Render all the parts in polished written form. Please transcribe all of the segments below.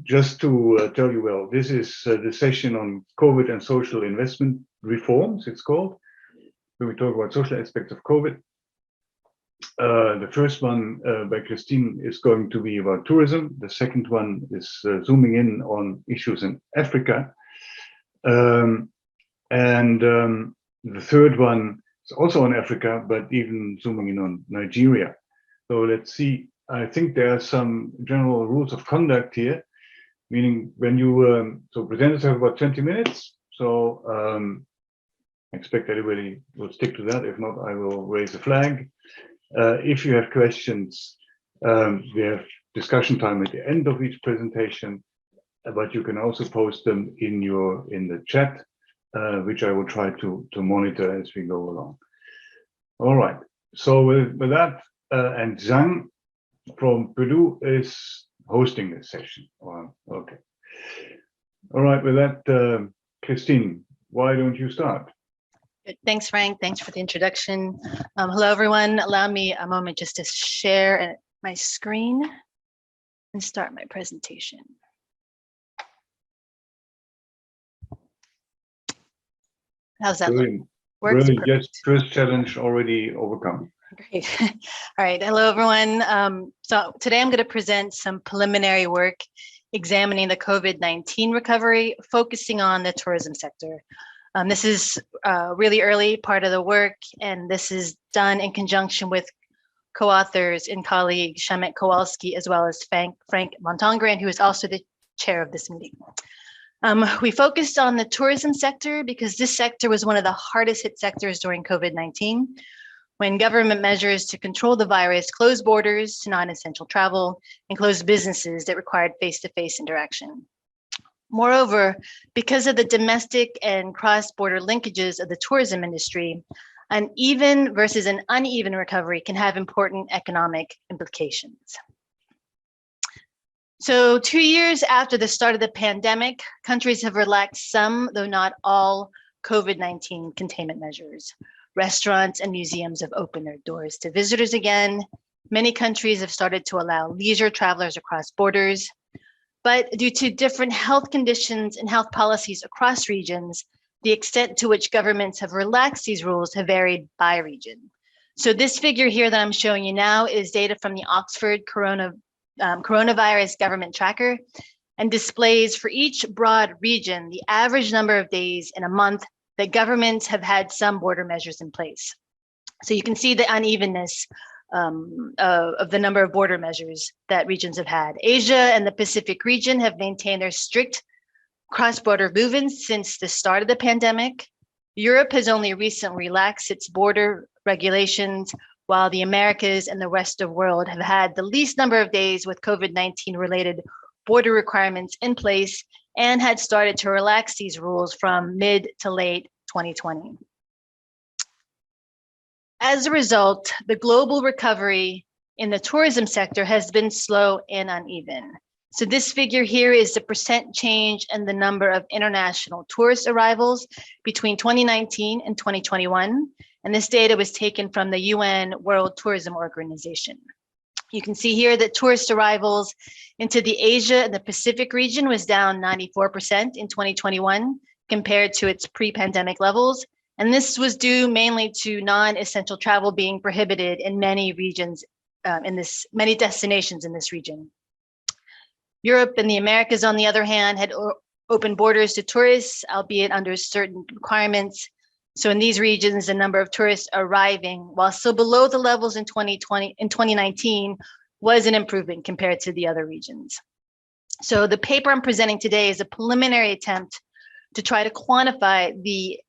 Just to tell you, well, this is the session on COVID and social investment reforms, it's called. So we talk about social aspects of COVID. The first one by Christine is going to be about tourism. The second one is zooming in on issues in Africa. The third one is also on Africa, but even zooming in on Nigeria. So let's see. I think there are some general rules of conduct here, meaning when you, so presenters have about 20 minutes. So I expect everybody will stick to that. If not, I will raise a flag. If you have questions, we have discussion time at the end of each presentation, but you can also post them in the chat, which I will try to monitor as we go along. All right. So with that, and Zhan from Purdue is hosting this session. Okay. All right. With that, Christine, why don't you start? Thanks, Frank. Thanks for the introduction. Hello, everyone. Allow me a moment just to share my screen and start my presentation. How's that look? Works really, perfect. just first challenge already overcome. Great. All right. Hello, everyone. So today I'm going to present some preliminary work examining the COVID-19 recovery, focusing on the tourism sector. This is really early part of the work, and this is done in conjunction with co-authors and colleague Shamet Kowalski, as well as Frank von Tongeren, who is also the chair of this meeting. We focused on the tourism sector because this sector was one of the hardest hit sectors during COVID-19, when government measures to control the virus closed borders to non-essential travel and closed businesses that required face-to-face interaction. Moreover, because of the domestic and cross-border linkages of the tourism industry, an even versus an uneven recovery can have important economic implications. So 2 years after the start of the pandemic, countries have relaxed some, though not all, COVID-19 containment measures. Restaurants and museums have opened their doors to visitors again. Many countries have started to allow leisure travelers across borders. But due to different health conditions and health policies across regions, the extent to which governments have relaxed these rules have varied by region. So this figure here that I'm showing you now is data from the Oxford Coronavirus Government Tracker, and displays for each broad region the average number of days in a month that governments have had some border measures in place. So you can see the unevenness of the number of border measures that regions have had. Asia and the Pacific region have maintained their strict cross-border movements since the start of the pandemic. Europe has only recently relaxed its border regulations, while the Americas and the rest of the world have had the least number of days with COVID-19 related border requirements in place and had started to relax these rules from mid to late 2020. As a result, the global recovery in the tourism sector has been slow and uneven. So this figure here is the percent change in the number of international tourist arrivals between 2019 and 2021. And this data was taken from the UN World Tourism Organization. You can see here that tourist arrivals into the Asia and the Pacific region was down 94% in 2021 compared to its pre-pandemic levels. And this was due mainly to non-essential travel being prohibited in many regions, many destinations in this region. Europe and the Americas, on the other hand, had opened borders to tourists, albeit under certain requirements. So in these regions, the number of tourists arriving, while still below the levels in 2019, was an improvement compared to the other regions. So the paper I'm presenting today is a preliminary attempt to try to quantify the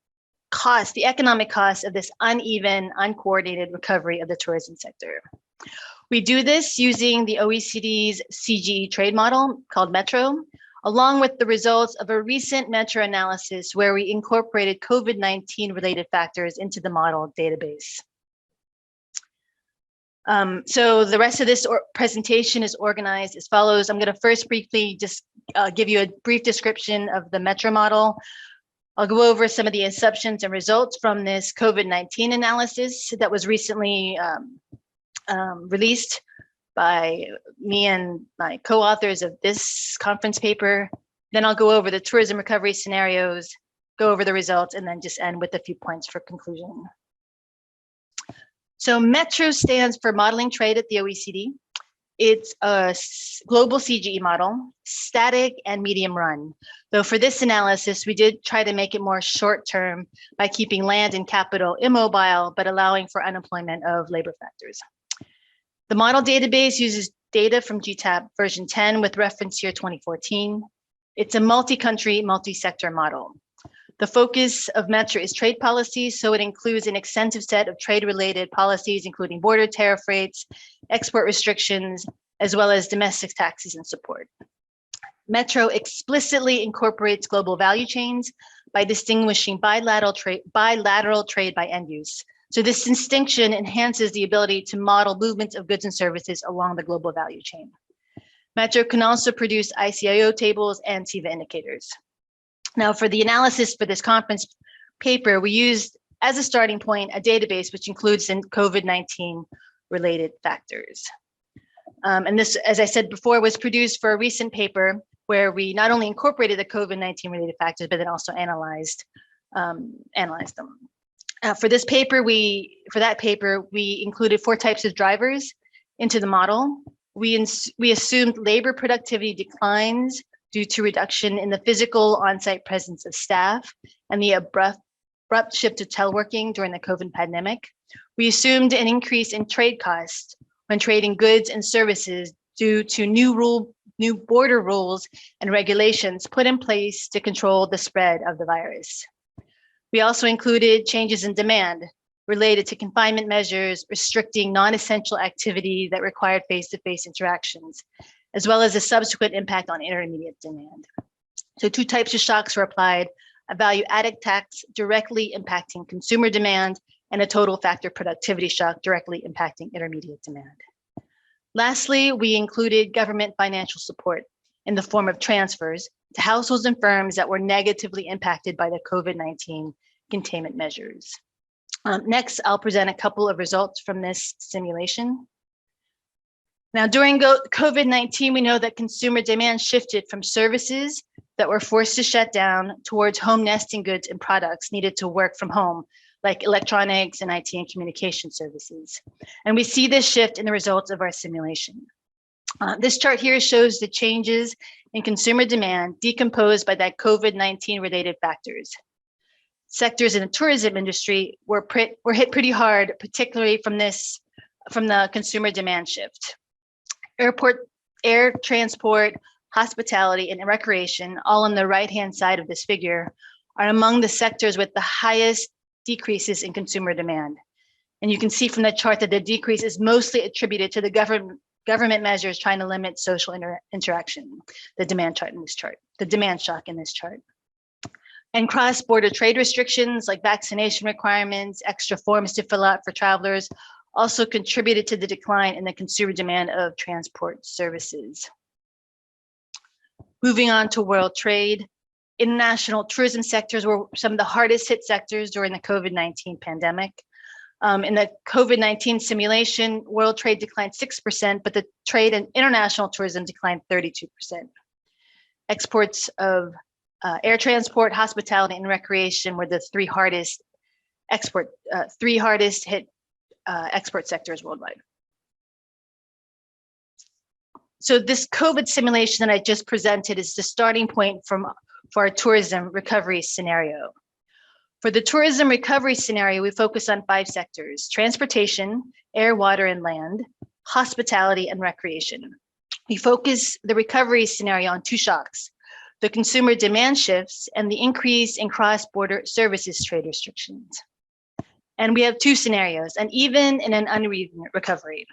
cost, the economic cost of this uneven, uncoordinated recovery of the tourism sector. We do this using the OECD's CGE trade model called METRO, along with the results of a recent METRO analysis where we incorporated COVID-19 related factors into the model database. So the rest of this presentation is organized as follows. I'm going to first briefly just give you a brief description of the METRO model. I'll go over some of the assumptions and results from this COVID-19 analysis that was recently released. by me and my co-authors of this conference paper. Then I'll go over the tourism recovery scenarios, go over the results, and then just end with a few points for conclusion. So METRO stands for Modeling Trade at the OECD. It's a global CGE model, static and medium run. Though for this analysis, we did try to make it more short term by keeping land and capital immobile, but allowing for unemployment of labor factors. The model database uses data from GTAP version 10 with reference year 2014. It's a multi-country, multi-sector model. The focus of METRO is trade policy, so it includes an extensive set of trade-related policies, including border tariff rates, export restrictions, as well as domestic taxes and support. METRO explicitly incorporates global value chains by distinguishing bilateral trade by end use. So this distinction enhances the ability to model movements of goods and services along the global value chain. METRO can also produce ICIO tables and TIVA indicators. Now, for the analysis for this conference paper, we used as a starting point a database which includes COVID-19 related factors. And this, as I said before, was produced for a recent paper where we not only incorporated the COVID-19 related factors, but then also analyzed them. For this paper, we included 4 types of drivers into the model. We assumed labor productivity declines due to reduction in the physical on-site presence of staff and the abrupt shift to teleworking during the COVID pandemic. We assumed an increase in trade costs when trading goods and services due to new border rules and regulations put in place to control the spread of the virus. We also included changes in demand related to confinement measures, restricting non-essential activity that required face-to-face interactions, as well as the subsequent impact on intermediate demand. So 2 types of shocks were applied, a value-added tax directly impacting consumer demand and a total factor productivity shock directly impacting intermediate demand. Lastly, we included government financial support in the form of transfers to households and firms that were negatively impacted by the COVID-19 containment measures. Next, I'll present a couple of results from this simulation. Now, during COVID-19, we know that consumer demand shifted from services that were forced to shut down towards home nesting goods and products needed to work from home, like electronics and IT and communication services. And we see this shift in the results of our simulation. This chart here shows the changes in consumer demand decomposed by that COVID-19 related factors. Sectors in the tourism industry were hit pretty hard, particularly from the consumer demand shift. Air transport, hospitality, and recreation, all on the right-hand side of this figure, are among the sectors with the highest decreases in consumer demand. And you can see from the chart that the decrease is mostly attributed to the government measures trying to limit social interaction, the demand shock in this chart. And cross-border trade restrictions like vaccination requirements, extra forms to fill out for travelers, also contributed to the decline in the consumer demand of transport services. Moving on to world trade, international tourism sectors were some of the hardest hit sectors during the COVID-19 pandemic. In the COVID-19 simulation, world trade declined 6%, but the trade and international tourism declined 32%. Exports of air transport, hospitality, and recreation were the three hardest hit export sectors worldwide. So this COVID simulation that I just presented is the starting point for our tourism recovery scenario. For the tourism recovery scenario, we focus on 5 sectors: transportation, air, water, and land, hospitality, and recreation. We focus the recovery scenario on 2 shocks: the consumer demand shifts and the increase in cross-border services trade restrictions. And we have 2 scenarios, an even and an uneven recovery.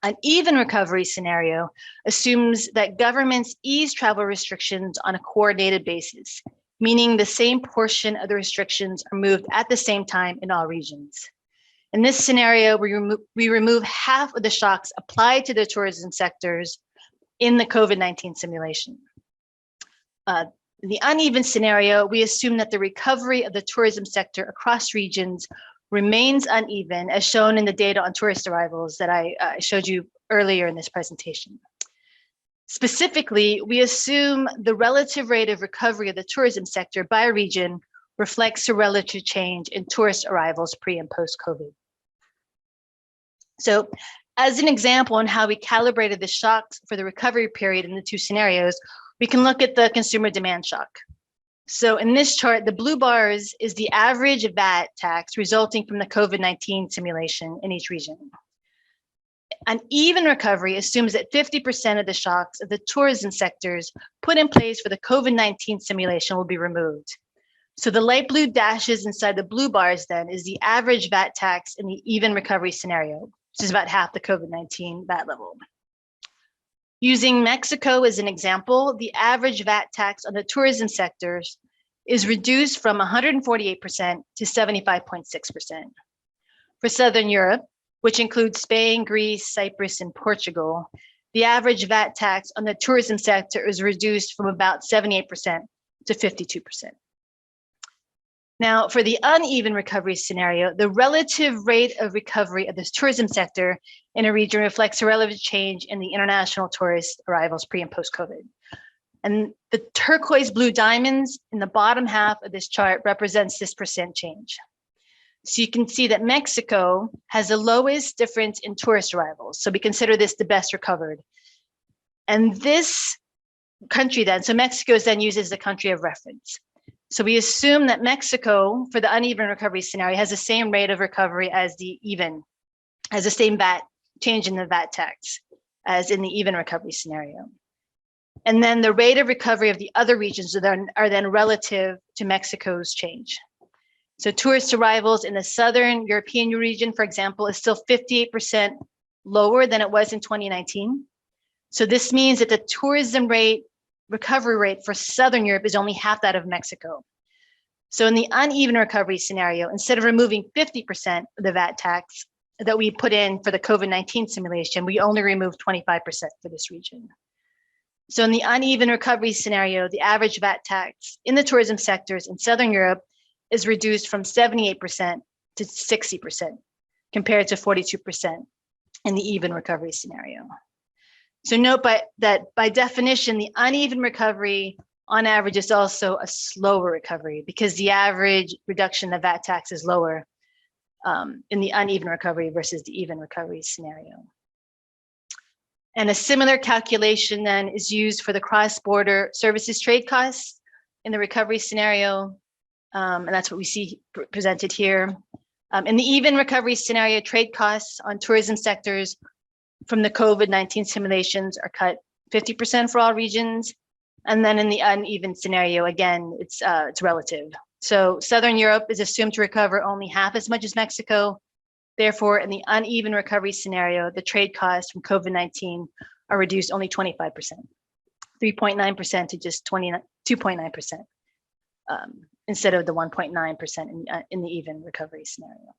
An even recovery scenario assumes that governments ease travel restrictions on a coordinated basis, meaning the same portion of the restrictions are moved at the same time in all regions. In this scenario, we remove half of the shocks applied to the tourism sectors in the COVID-19 simulation. In the uneven scenario, we assume that the recovery of the tourism sector across regions remains uneven, as shown in the data on tourist arrivals that I showed you earlier in this presentation. Specifically, we assume the relative rate of recovery of the tourism sector by region reflects a relative change in tourist arrivals pre and post-COVID. So as an example on how we calibrated the shocks for the recovery period in the two scenarios, we can look at the consumer demand shock. So in this chart, the blue bars is the average VAT tax resulting from the COVID-19 simulation in each region. An even recovery assumes that 50% of the shocks of the tourism sectors put in place for the COVID-19 simulation will be removed. So the light blue dashes inside the blue bars then is the average VAT tax in the even recovery scenario, which is about half the COVID-19 VAT level. Using Mexico as an example, the average VAT tax on the tourism sectors is reduced from 148% to 75.6%. For Southern Europe, which includes Spain, Greece, Cyprus, and Portugal, the average VAT tax on the tourism sector is reduced from about 78% to 52%. Now, for the uneven recovery scenario, the relative rate of recovery of the tourism sector in a region reflects a relative change in the international tourist arrivals pre and post-COVID. And the turquoise blue diamonds in the bottom half of this chart represents this percent change. So you can see that Mexico has the lowest difference in tourist arrivals. So we consider this the best recovered. And this country then, so Mexico is then used as the country of reference. So we assume that Mexico, for the uneven recovery scenario, has the same rate of recovery as the even, has the same VAT change in the VAT tax as in the even recovery scenario. And then the rate of recovery of the other regions are then relative to Mexico's change. So tourist arrivals in the Southern European region, for example, is still 58% lower than it was in 2019. So this means that the tourism rate, recovery rate for Southern Europe is only half that of Mexico. So in the uneven recovery scenario, instead of removing 50% of the VAT tax that we put in for the COVID-19 simulation, we only remove 25% for this region. So in the uneven recovery scenario, the average VAT tax in the tourism sectors in Southern Europe is reduced from 78% to 60%, compared to 42% in the even recovery scenario. So note that by definition, the uneven recovery on average is also a slower recovery because the average reduction of VAT tax is lower in the uneven recovery versus the even recovery scenario. And a similar calculation then is used for the cross-border services trade costs in the recovery scenario. And that's what we see presented here. In the even recovery scenario, trade costs on tourism sectors from the COVID-19 simulations are cut 50% for all regions. And then in the uneven scenario, again, it's relative. So Southern Europe is assumed to recover only half as much as Mexico. Therefore, in the uneven recovery scenario, the trade costs from COVID-19 are reduced only 25%, 3.9% to just 2.9%, instead of the 1.9% in the even recovery scenario.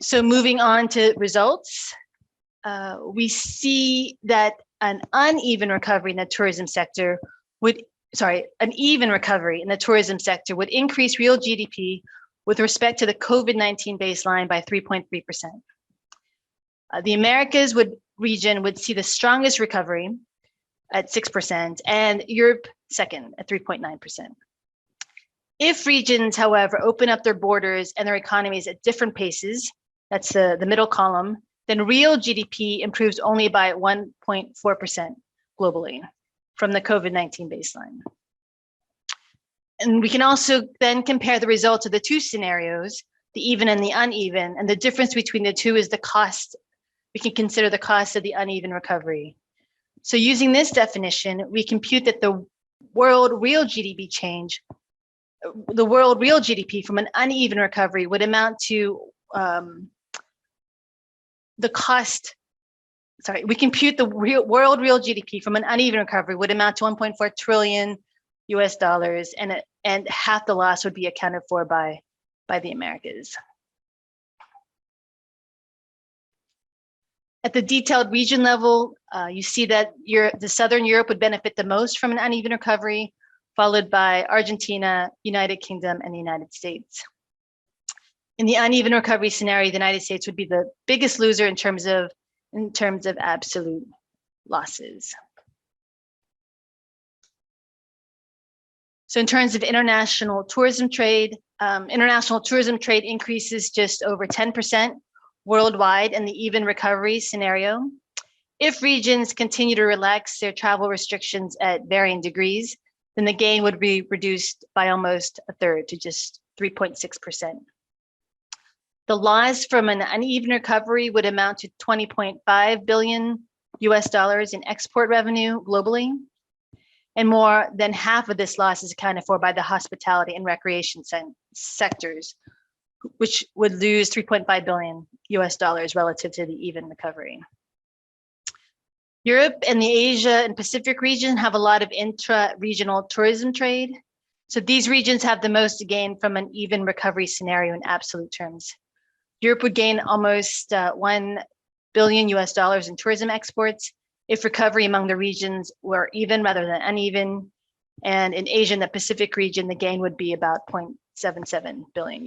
So moving on to results, we see that an uneven recovery in the tourism sector an even recovery in the tourism sector would increase real GDP with respect to the COVID-19 baseline by 3.3%. The Americas region would see the strongest recovery at 6% and Europe second at 3.9%. If regions, however, open up their borders and their economies at different paces, that's the middle column, then real GDP improves only by 1.4% globally from the COVID-19 baseline. And we can also then compare the results of the two scenarios, the even and the uneven, and the difference between the two is the cost. We can consider the cost of the uneven recovery. So using this definition, we compute that the world real GDP from an uneven recovery would amount to we compute the world real GDP from an uneven recovery would amount to 1.4 trillion US dollars, and half the loss would be accounted for by the Americas. At the detailed region level, you see that the Southern Europe would benefit the most from an uneven recovery, followed by Argentina, United Kingdom, and the United States. In the uneven recovery scenario, the United States would be the biggest loser in terms of absolute losses. So in terms of international tourism trade increases just over 10% worldwide in the even recovery scenario. If regions continue to relax their travel restrictions at varying degrees, then the gain would be reduced by almost a third to just 3.6%. The loss from an uneven recovery would amount to $20.5 billion in export revenue globally. And more than half of this loss is accounted for by the hospitality and recreation sectors, which would lose $3.5 billion relative to the even recovery. Europe and the Asia and Pacific region have a lot of intra-regional tourism trade. So these regions have the most to gain from an even recovery scenario in absolute terms. Europe would gain almost $1 billion in tourism exports if recovery among the regions were even rather than uneven. And in Asia and the Pacific region, the gain would be about $0.77 billion.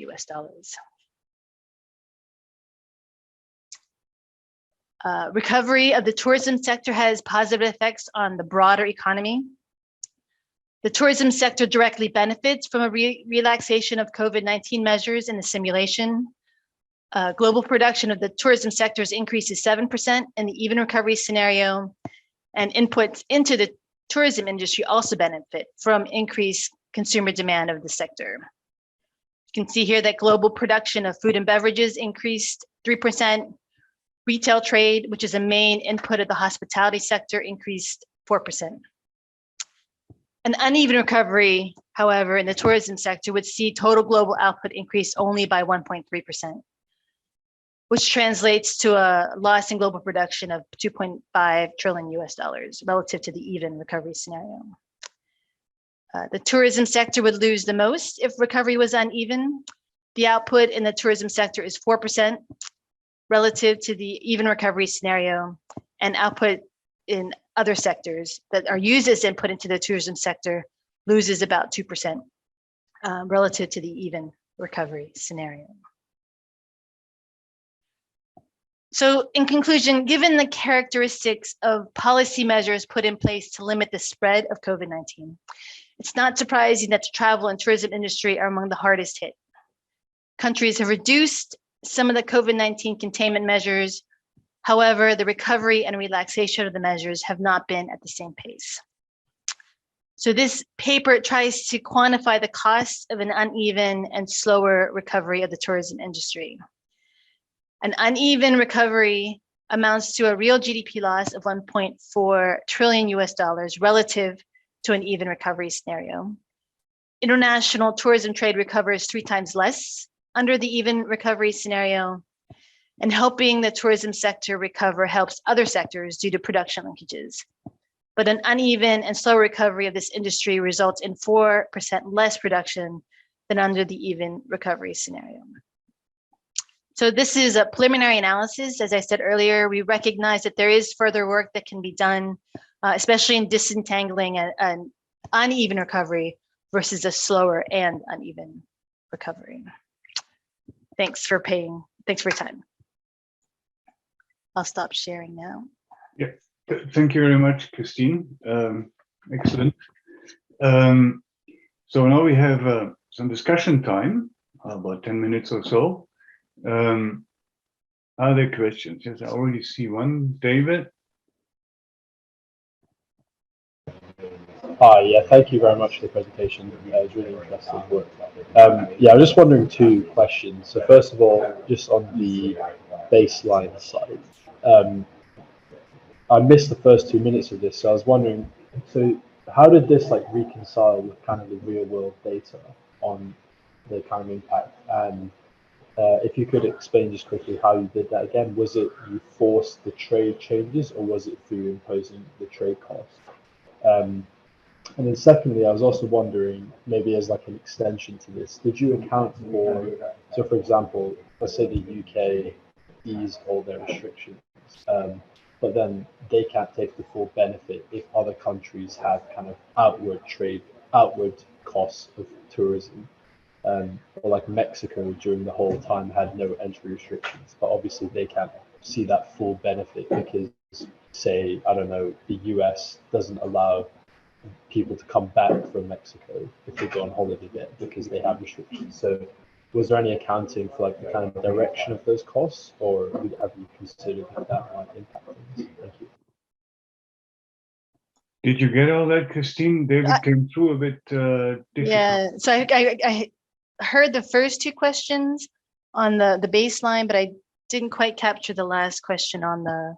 Recovery of the tourism sector has positive effects on the broader economy. The tourism sector directly benefits from a relaxation of COVID-19 measures in the simulation. Global production of the tourism sectors increases 7% in the even recovery scenario, and inputs into the tourism industry also benefit from increased consumer demand of the sector. You can see here that global production of food and beverages increased 3%. Retail trade, which is a main input of the hospitality sector, increased 4%. An uneven recovery, however, in the tourism sector would see total global output increase only by 1.3%. which translates to a loss in global production of $2.5 trillion relative to the even recovery scenario. The tourism sector would lose the most if recovery was uneven. The output in the tourism sector is 4% relative to the even recovery scenario, and output in other sectors that are used as input into the tourism sector loses about 2% relative to the even recovery scenario. So in conclusion, given the characteristics of policy measures put in place to limit the spread of COVID-19, it's not surprising that the travel and tourism industry are among the hardest hit. Countries have reduced some of the COVID-19 containment measures. However, the recovery and relaxation of the measures have not been at the same pace. So this paper tries to quantify the cost of an uneven and slower recovery of the tourism industry. An uneven recovery amounts to a real GDP loss of $1.4 trillion relative to an even recovery scenario. International tourism trade recovers 3 times less under the even recovery scenario, and helping the tourism sector recover helps other sectors due to production linkages. But an uneven and slow recovery of this industry results in 4% less production than under the even recovery scenario. So this is a preliminary analysis. As I said earlier, we recognize that there is further work that can be done, especially in disentangling an uneven recovery versus a slower and uneven recovery. Thanks for your time. I'll stop sharing now. Yeah, thank you very much, Christine. Excellent. So now we have some discussion time, about 10 minutes or so. Are there questions? Yes, I already see one. David? Hi, yeah, thank you very much for the presentation. It's really interesting work. Yeah, I'm just wondering 2 questions. So first of all, just on the baseline side, I missed the first 2 minutes of this, so I was wondering, so how did this reconcile with kind of the real world data on the kind of impact? And if you could explain just quickly how you did that again, was it you forced the trade changes, or was it through imposing the trade cost? And then secondly, I was also wondering, maybe as an extension to this, did you account for, so for example, let's say the UK eased all their restrictions, but then they can't take the full benefit if other countries have kind of outward trade outward costs of tourism. Or like Mexico during the whole time had no entry restrictions, but obviously they can't see that full benefit because, say, I don't know, the US doesn't allow people to come back from Mexico if they go on holiday there because they have restrictions. So was there any accounting for like the kind of direction of those costs, or have you considered how that might impact things? Thank you. Did you get all that, Christine? David came through a bit difficult. Yeah, so I heard the first two questions on the baseline, but I didn't quite capture the last question on the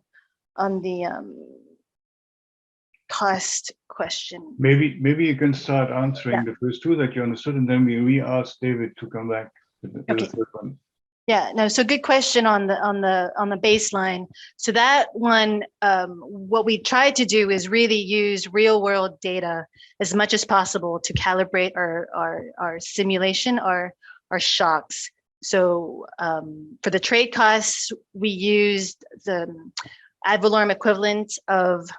cost question. Maybe you can start answering the first two that you understood, and then we re-ask David to come back with the third one. Yeah, no, so good question on the baseline. So that one, what we tried to do is really use real world data as much as possible to calibrate our simulation, our shocks. So for the trade costs, we used the ad valorem equivalent of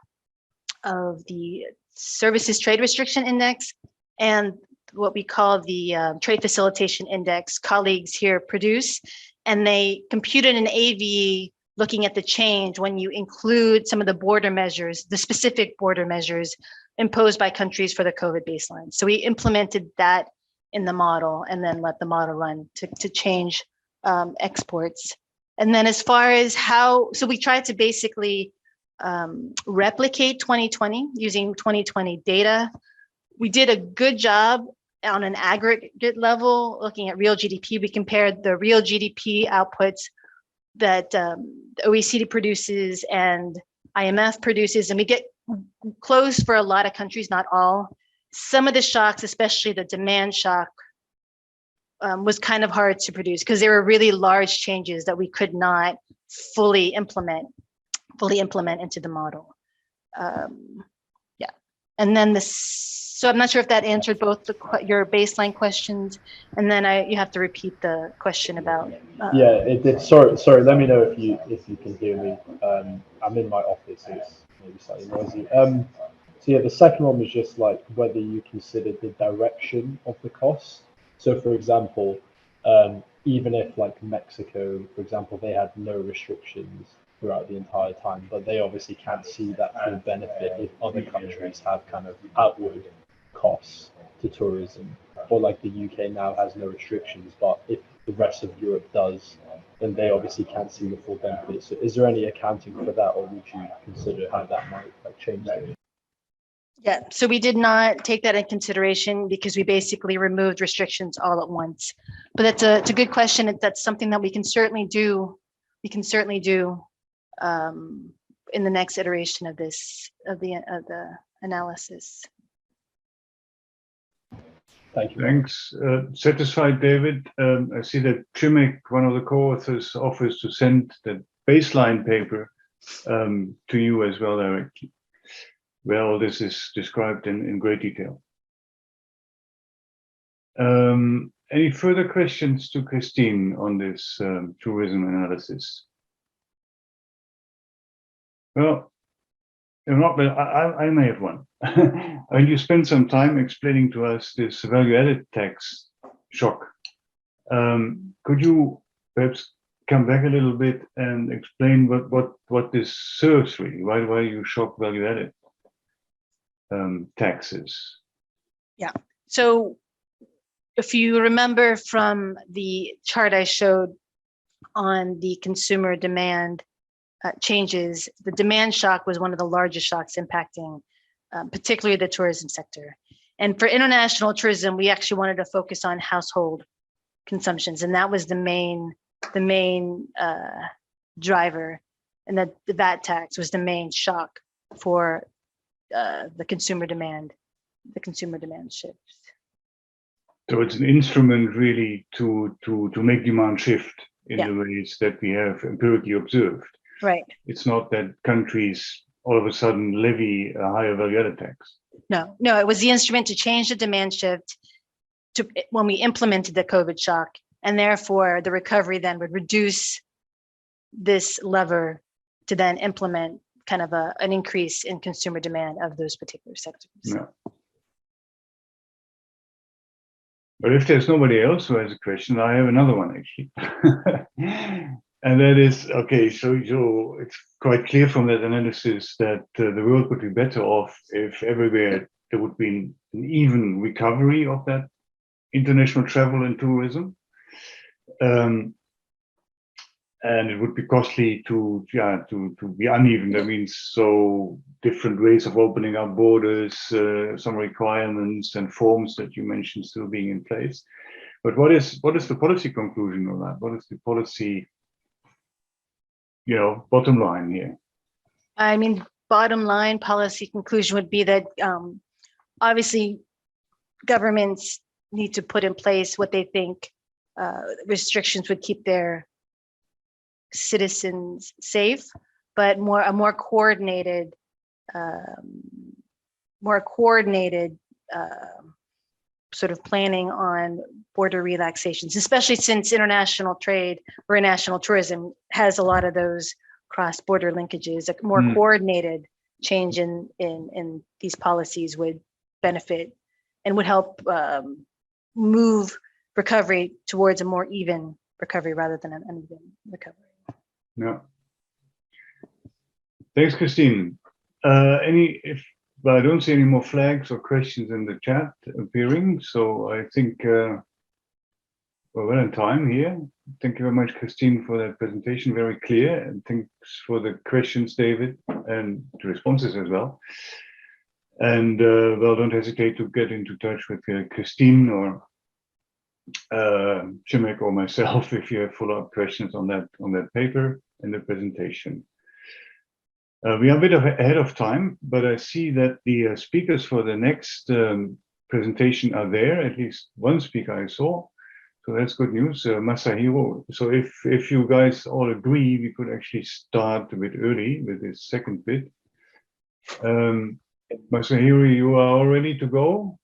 the services trade restriction index and what we call the trade facilitation index colleagues here produce, and they computed an AVE looking at the change when you include some of the border measures, the specific border measures imposed by countries for the COVID baseline. So we implemented that in the model and then let the model run to change exports. And then as far as how, so we tried to basically replicate 2020 using 2020 data. We did a good job on an aggregate level, looking at real GDP. We compared the real GDP outputs that the OECD produces and IMF produces, and we get close for a lot of countries, not all. Some of the shocks, especially the demand shock, was kind of hard to produce because there were really large changes that we could not fully implement into the model. Yeah, and then so I'm not sure if that answered both your baseline questions, and then you have to repeat the question about. Yeah, it did. Sorry. Let me know if you can hear me. I'm in my office, so it's maybe slightly noisy. So yeah, the second one was just like whether you considered the direction of the costs. So for example, even if like Mexico, for example, they had no restrictions throughout the entire time, but they obviously can't see that full benefit if other countries have kind of outward costs to tourism, or like the UK now has no restrictions, but if the rest of Europe does, then they obviously can't see the full benefit. So is there any accounting for that, or would you consider how that might like change things? Yeah, so we did not take that in consideration because we basically removed restrictions all at once. But it's a good question. That's something that we can certainly do. We can certainly do in the next iteration of the analysis. Thank you. Thanks. Satisfied, David. I see that Chimek, one of the co-authors, offers to send the baseline paper to you as well directly, where all this is described in great detail. Any further questions to Christine on this tourism analysis? Well, I may have one. You spent some time explaining to us this value-added tax shock. Could you perhaps come back a little bit and explain what this serves really? Why you shock value-added taxes? Yeah. So if you remember from the chart I showed on the consumer demand changes, the demand shock was one of the largest shocks impacting particularly the tourism sector. And for international tourism, we actually wanted to focus on household consumptions, and that was the main driver, and that the VAT tax was the main shock for the consumer demand shift. So it's an instrument really to make demand shift in the ways that we have empirically observed. Right. It's not that countries all of a sudden levy a higher value-added tax. No, it was the instrument to change the demand shift to when we implemented the COVID shock, and therefore the recovery then would reduce this lever to then implement kind of an increase in consumer demand of those particular sectors. Yeah. But if there's nobody else who has a question, I have another one actually. And that is, okay, so it's quite clear from that analysis that the world would be better off if everywhere there would be an even recovery of that international travel and tourism. And it would be costly to be uneven. That means so different ways of opening up borders, some requirements and forms that you mentioned still being in place. But what is the policy conclusion of that? What is the policy, bottom line here? I mean, bottom line policy conclusion would be that obviously governments need to put in place what they think restrictions would keep their citizens safe, but a more coordinated sort of planning on border relaxations, especially since international trade or international tourism has a lot of those cross-border linkages. A more coordinated change in these policies would benefit and would help move recovery towards a more even recovery rather than an uneven recovery. Yeah. Thanks, Christine. I don't see any more flags or questions in the chat appearing, so I think we're well in time here. Thank you very much, Christine, for that presentation. Very clear, and thanks for the questions, David, and the responses as well. And well, don't hesitate to get into touch with Christine or Chimek or myself if you have follow-up questions on that paper and the presentation. We are a bit ahead of time, but I see that the speakers for the next presentation are there. At least one speaker I saw, so that's good news. Masahiro. So if you guys all agree, we could actually start a bit early with this second bit. Masahiro, you are all ready to go?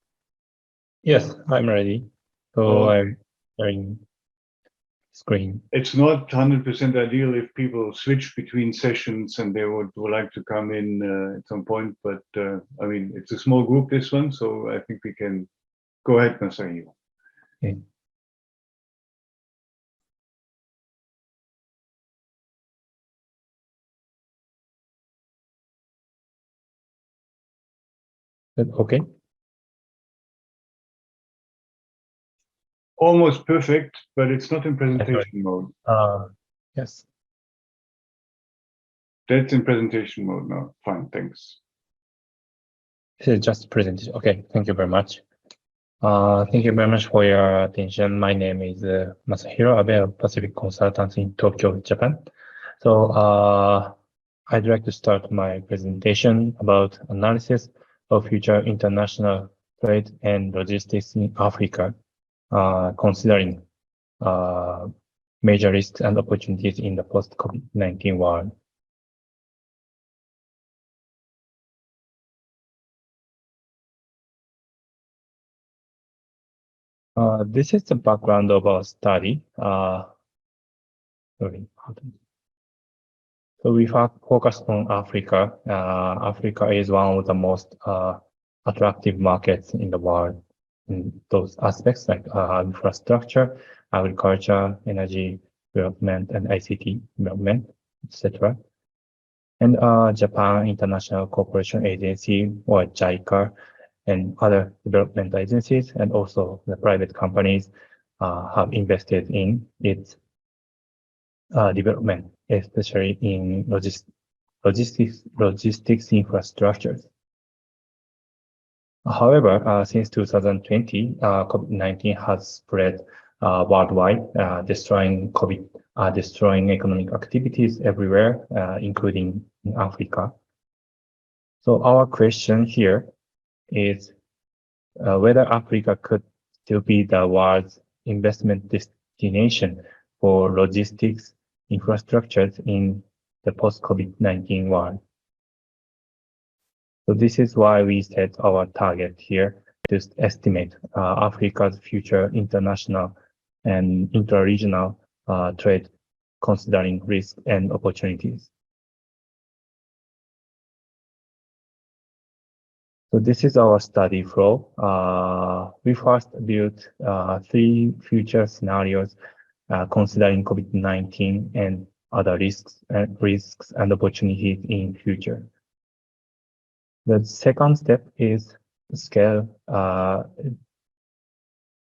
Yes, I'm ready. So I'm sharing screen. It's not 100% ideal if people switch between sessions and they would like to come in at some point, but I mean, it's a small group, this one, so I think we can go ahead, Masahiro. Okay. Okay. Almost perfect, but it's not in presentation mode. Yes. That's in presentation mode now. Fine, thanks. This is just presentation. Okay, thank you very much. Thank you very much for your attention. My name is Masahiro Abe of Pacific Consultants in Tokyo, Japan. So I'd like to start my presentation about analysis of future international trade and logistics in Africa, considering major risks and opportunities in the post-COVID-19 world. This is the background of our study. So we focused on Africa. Africa is one of the most attractive markets in the world in those aspects like infrastructure, agriculture, energy development, and ICT development, etc. And Japan International Cooperation Agency, or JICA, and other development agencies, and also the private companies have invested in its development, especially in logistics infrastructures. However, since 2020, COVID-19 has spread worldwide, destroying economic activities everywhere, including in Africa. So our question here is whether Africa could still be the world's investment destination for logistics infrastructures in the post-COVID-19 world. So this is why we set our target here to estimate Africa's future international and intra-regional trade, considering risks and opportunities. So this is our study flow. We first built 3 future scenarios considering COVID-19 and other risks and opportunities in future. The second step is scale.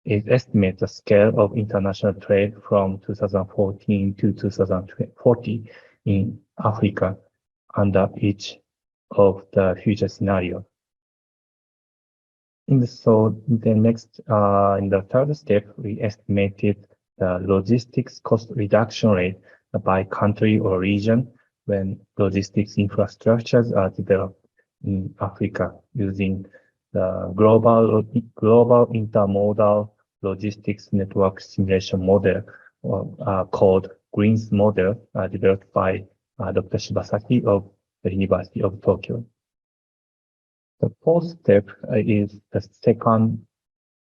It estimates the scale of international trade from 2014 to 2040 in Africa under each of the future scenarios. In the third step, we estimated the logistics cost reduction rate by country or region when logistics infrastructures are developed in Africa using the global intermodal logistics network simulation model, called GREENS model, developed by Dr. Shibasaki of the University of Tokyo. The fourth step is the second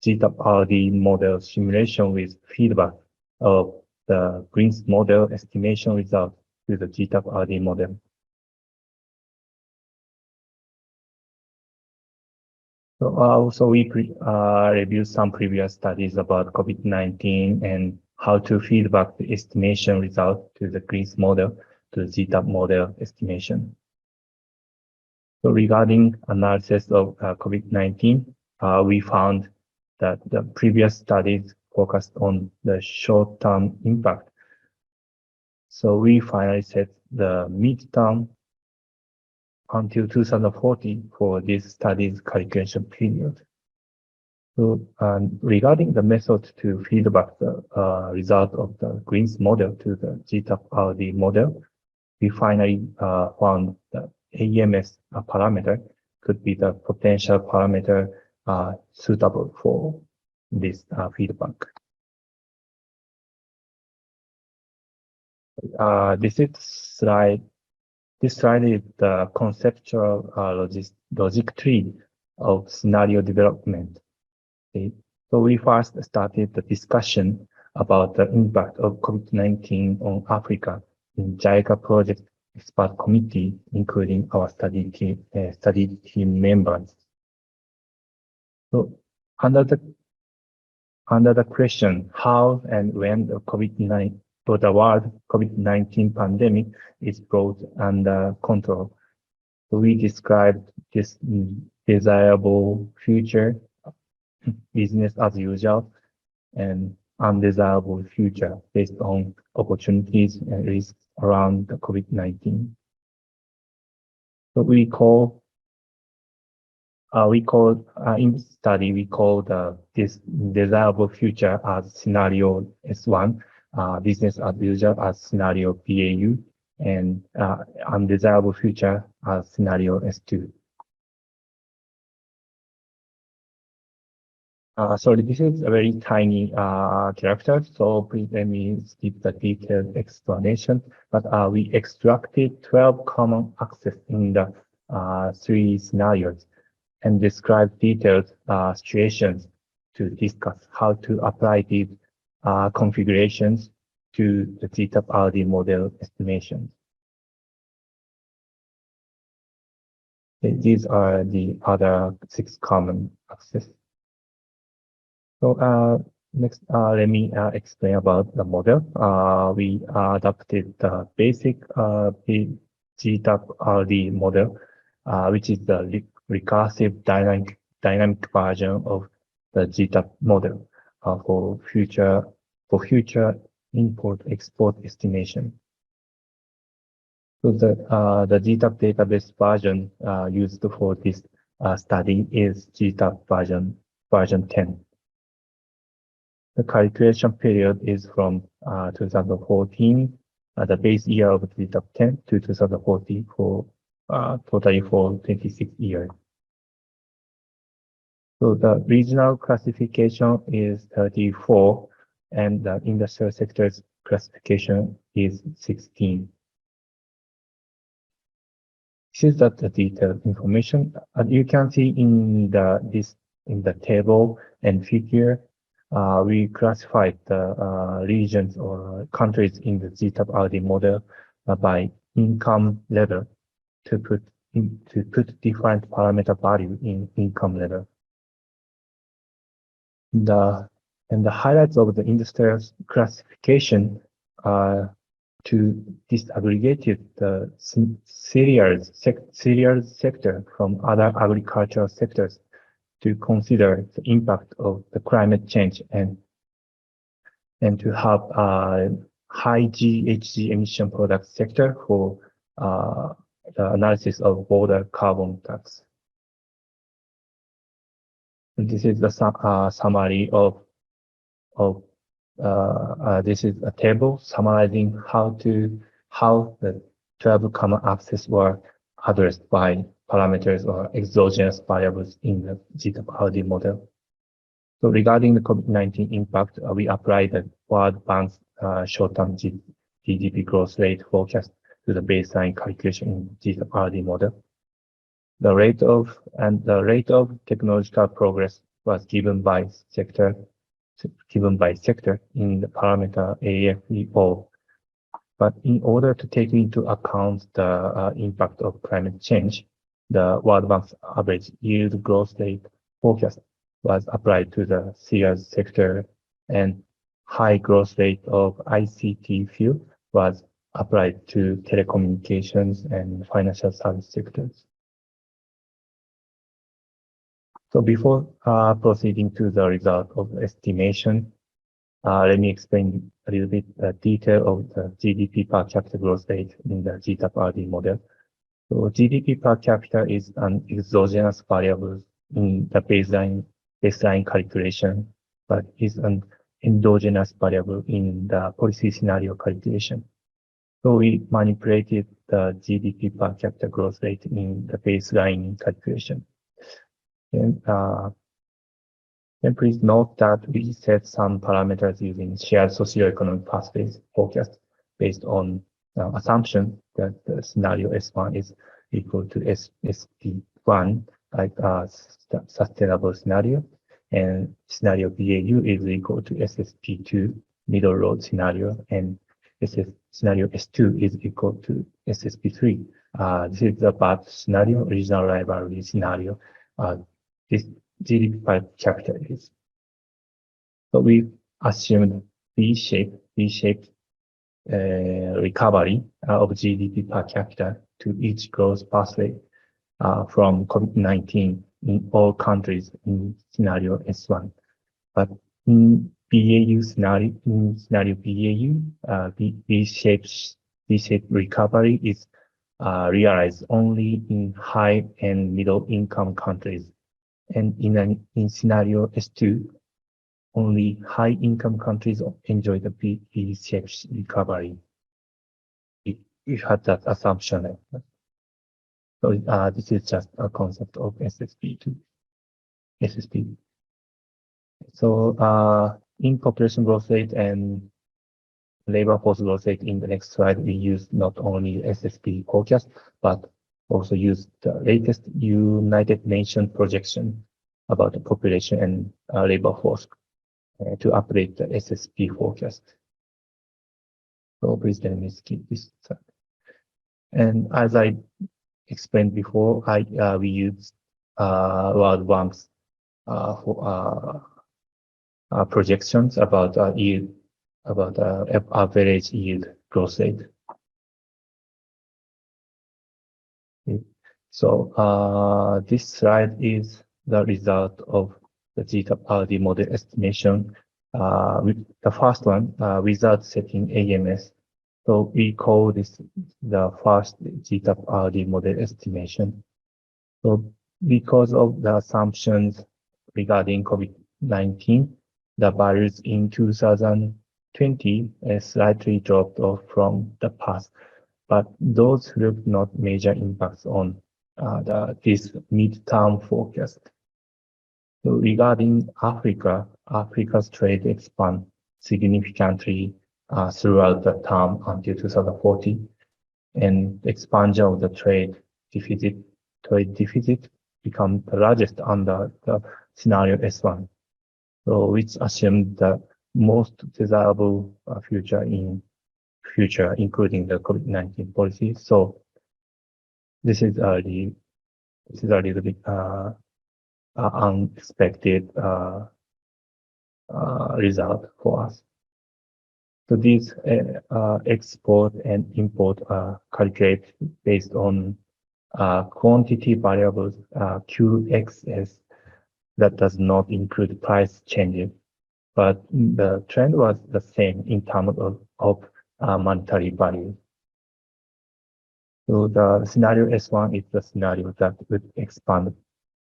GTAP-RD model simulation with feedback of the GREENS model estimation result to the GTAP-RD model. So we reviewed some previous studies about COVID-19 and how to feedback the estimation result to the GREENS model to the GTAP model estimation. So regarding analysis of COVID-19, we found that the previous studies focused on the short-term impact. So we finally set the mid-term until 2040 for this study's calculation period. So regarding the method to feedback the result of the GREENS model to the GTAP-RD model, we finally found that AMS parameter could be the potential parameter suitable for this feedback. This slide is the conceptual logic tree of scenario development. Okay. So we first started the discussion about the impact of COVID-19 on Africa in JICA project expert committee, including our study team members. So under the question how and when the world COVID-19 pandemic is brought under control, so we described this desirable future, business as usual, and undesirable future based on opportunities and risks around the COVID-19. So we call in this study, we call this desirable future as scenario S1, business as usual as scenario BAU, and undesirable future as scenario S2. Sorry, this is a very tiny character, so please let me skip the detailed explanation. But we extracted 12 common axes in the 3 scenarios and describe detailed situations to discuss how to apply these configurations to the GTAP-RD model estimations. These are the other 6 common axes. So next, let me explain about the model. We adopted the basic GTAP-RD model, which is the recursive dynamic version of the GTAP model for future import-export estimation. So the GTAP database version used for this study is GTAP version 10. The calculation period is from 2014, the base year of GTAP 10 to 2040 for totally for 26 years. So the regional classification is 34, and the industrial sector's classification is 16. This is the detailed information. You can see in the table and figure. We classified the regions or countries in the GTAP-RD model by income level to put to put different parameter value in income level. The highlights of the industrial classification are to disaggregate the cereals sector from other agricultural sectors to consider the impact of the climate change and to have a high GHG emission product sector for the analysis of border carbon tax. And this is the summary of this is a table summarizing how the 12 common axes were addressed by parameters or exogenous variables in the GTAP model. So regarding the COVID-19 impact, we applied the World Bank's short-term GDP growth rate forecast to the baseline calculation in GTAP model. The rate of technological progress was given by sector in the parameter AFEO. But in order to take into account the impact of climate change, the World Bank's average yield growth rate forecast was applied to the cereals sector, and high growth rate of ICT field was applied to telecommunications and financial service sectors. So before proceeding to the result of the estimation, let me explain a little bit the detail of the GDP per capita growth rate in the GTAP model. So GDP per capita is an exogenous variable in the baseline calculation, but is an endogenous variable in the policy scenario calculation. So we manipulated the GDP per capita growth rate in the baseline calculation. And please note that we set some parameters using shared socioeconomic pathways forecast based on assumption that the scenario S1 is equal to SP1, like sustainable scenario, and scenario BAU is equal to SSP2, middle road scenario, and scenario S2 is equal to SSP3. This is the bad scenario, regional rivalry scenario. This GDP per capita is. So we assumed V-shaped recovery of GDP per capita to each growth pathway from COVID-19 in all countries in scenario S1. But in BAU scenario, BAU, V-shaped recovery is realized only in high and middle income countries. And in scenario S2, only high income countries enjoy the V-shaped recovery. We had that assumption. So this is just a concept of SSP. So in population growth rate and labor force growth rate in the next slide, we use not only SSP forecast, but also use the latest United Nations projection about the population and labor force to update the SSP forecast. So please let me skip this slide. And as I explained before, we use World Bank's projections about yield, about average yield growth rate. Okay. So this slide is the result of the GTAP model estimation. With the first one, without setting AMS. So we call this the first GTAP model estimation. So because of the assumptions regarding COVID-19, the values in 2020 slightly dropped off from the past, but those look not major impacts on this midterm forecast. So regarding Africa, Africa's trade expand significantly throughout the term until 2040, and expansion of the trade deficit become the largest under the scenario S1. So which assumed the most desirable future, including the COVID-19 policy. So this is a little bit unexpected result for us. So these export and import are calculated based on quantity variables QXS that does not include price changes, but the trend was the same in terms of monetary value. So the scenario S1 is the scenario that would expand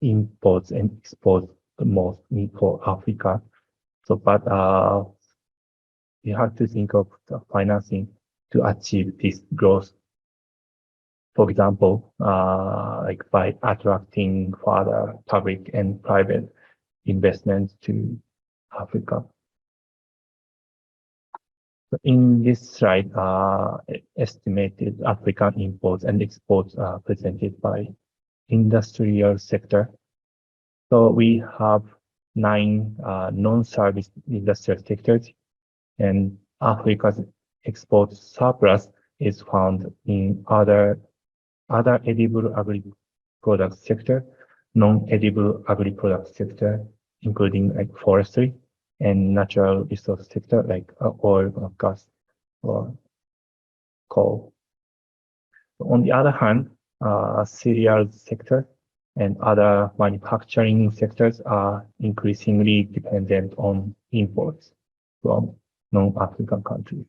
imports and exports mostly for Africa. So, but you have to think of the financing to achieve this growth. For example, like by attracting further public and private investments to Africa. In this slide, estimated African imports and exports are presented by industrial sector. So we have 9 non-service industrial sectors, and Africa's export surplus is found in other edible agri-product sector, non-edible agri-product sector, including like forestry and natural resource sector like oil or gas or coal. On the other hand, cereal sector and other manufacturing sectors are increasingly dependent on imports from non-African countries.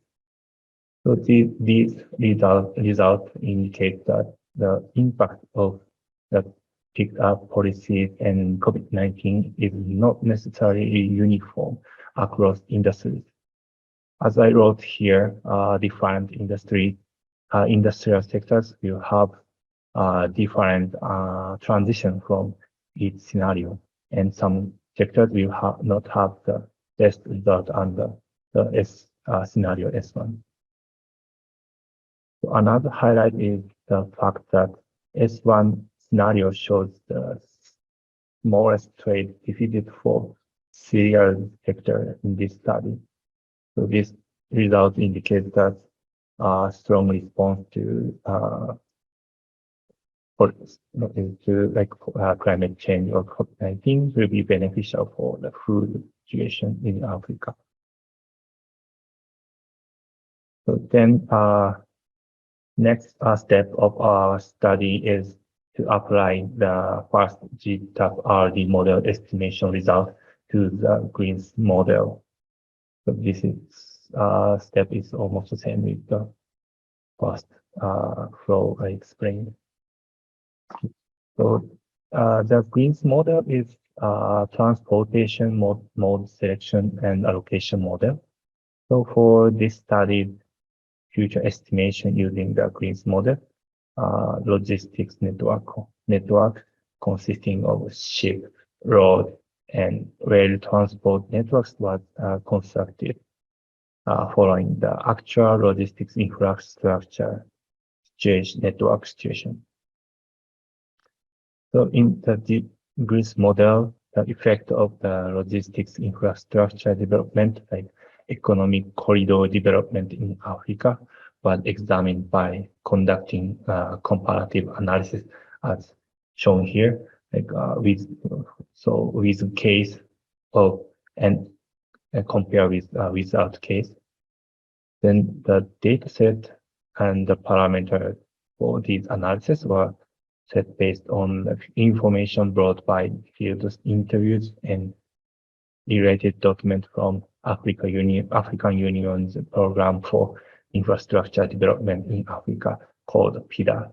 So these results indicate that the impact of the picked up policies and COVID-19 is not necessarily uniform across industries. As I wrote here, different industrial sectors will have different transition from each scenario, and some sectors will not have the best result under the scenario S1. So another highlight is the fact that S1 scenario shows the smallest trade deficit for cereal sector in this study. So this result indicates that strong response to climate change or COVID-19 will be beneficial for the food situation in Africa. So then next step of our study is to apply the first GTAP RD model estimation result to the Greens model. So this is step is almost the same with the first flow I explained. So the Greens model is transportation mode selection and allocation model. So for this study, future estimation using the Greens model, logistics network consisting of ship, road, and rail transport networks was constructed following the actual logistics infrastructure network situation. So in the Greens model, the effect of the logistics infrastructure development, like economic corridor development in Africa, was examined by conducting comparative analysis as shown here, like with case of and compare with without case. Then the data set and the parameter for these analysis were set based on the information brought by field interviews and related documents from African Union's program for infrastructure development in Africa called PIDA.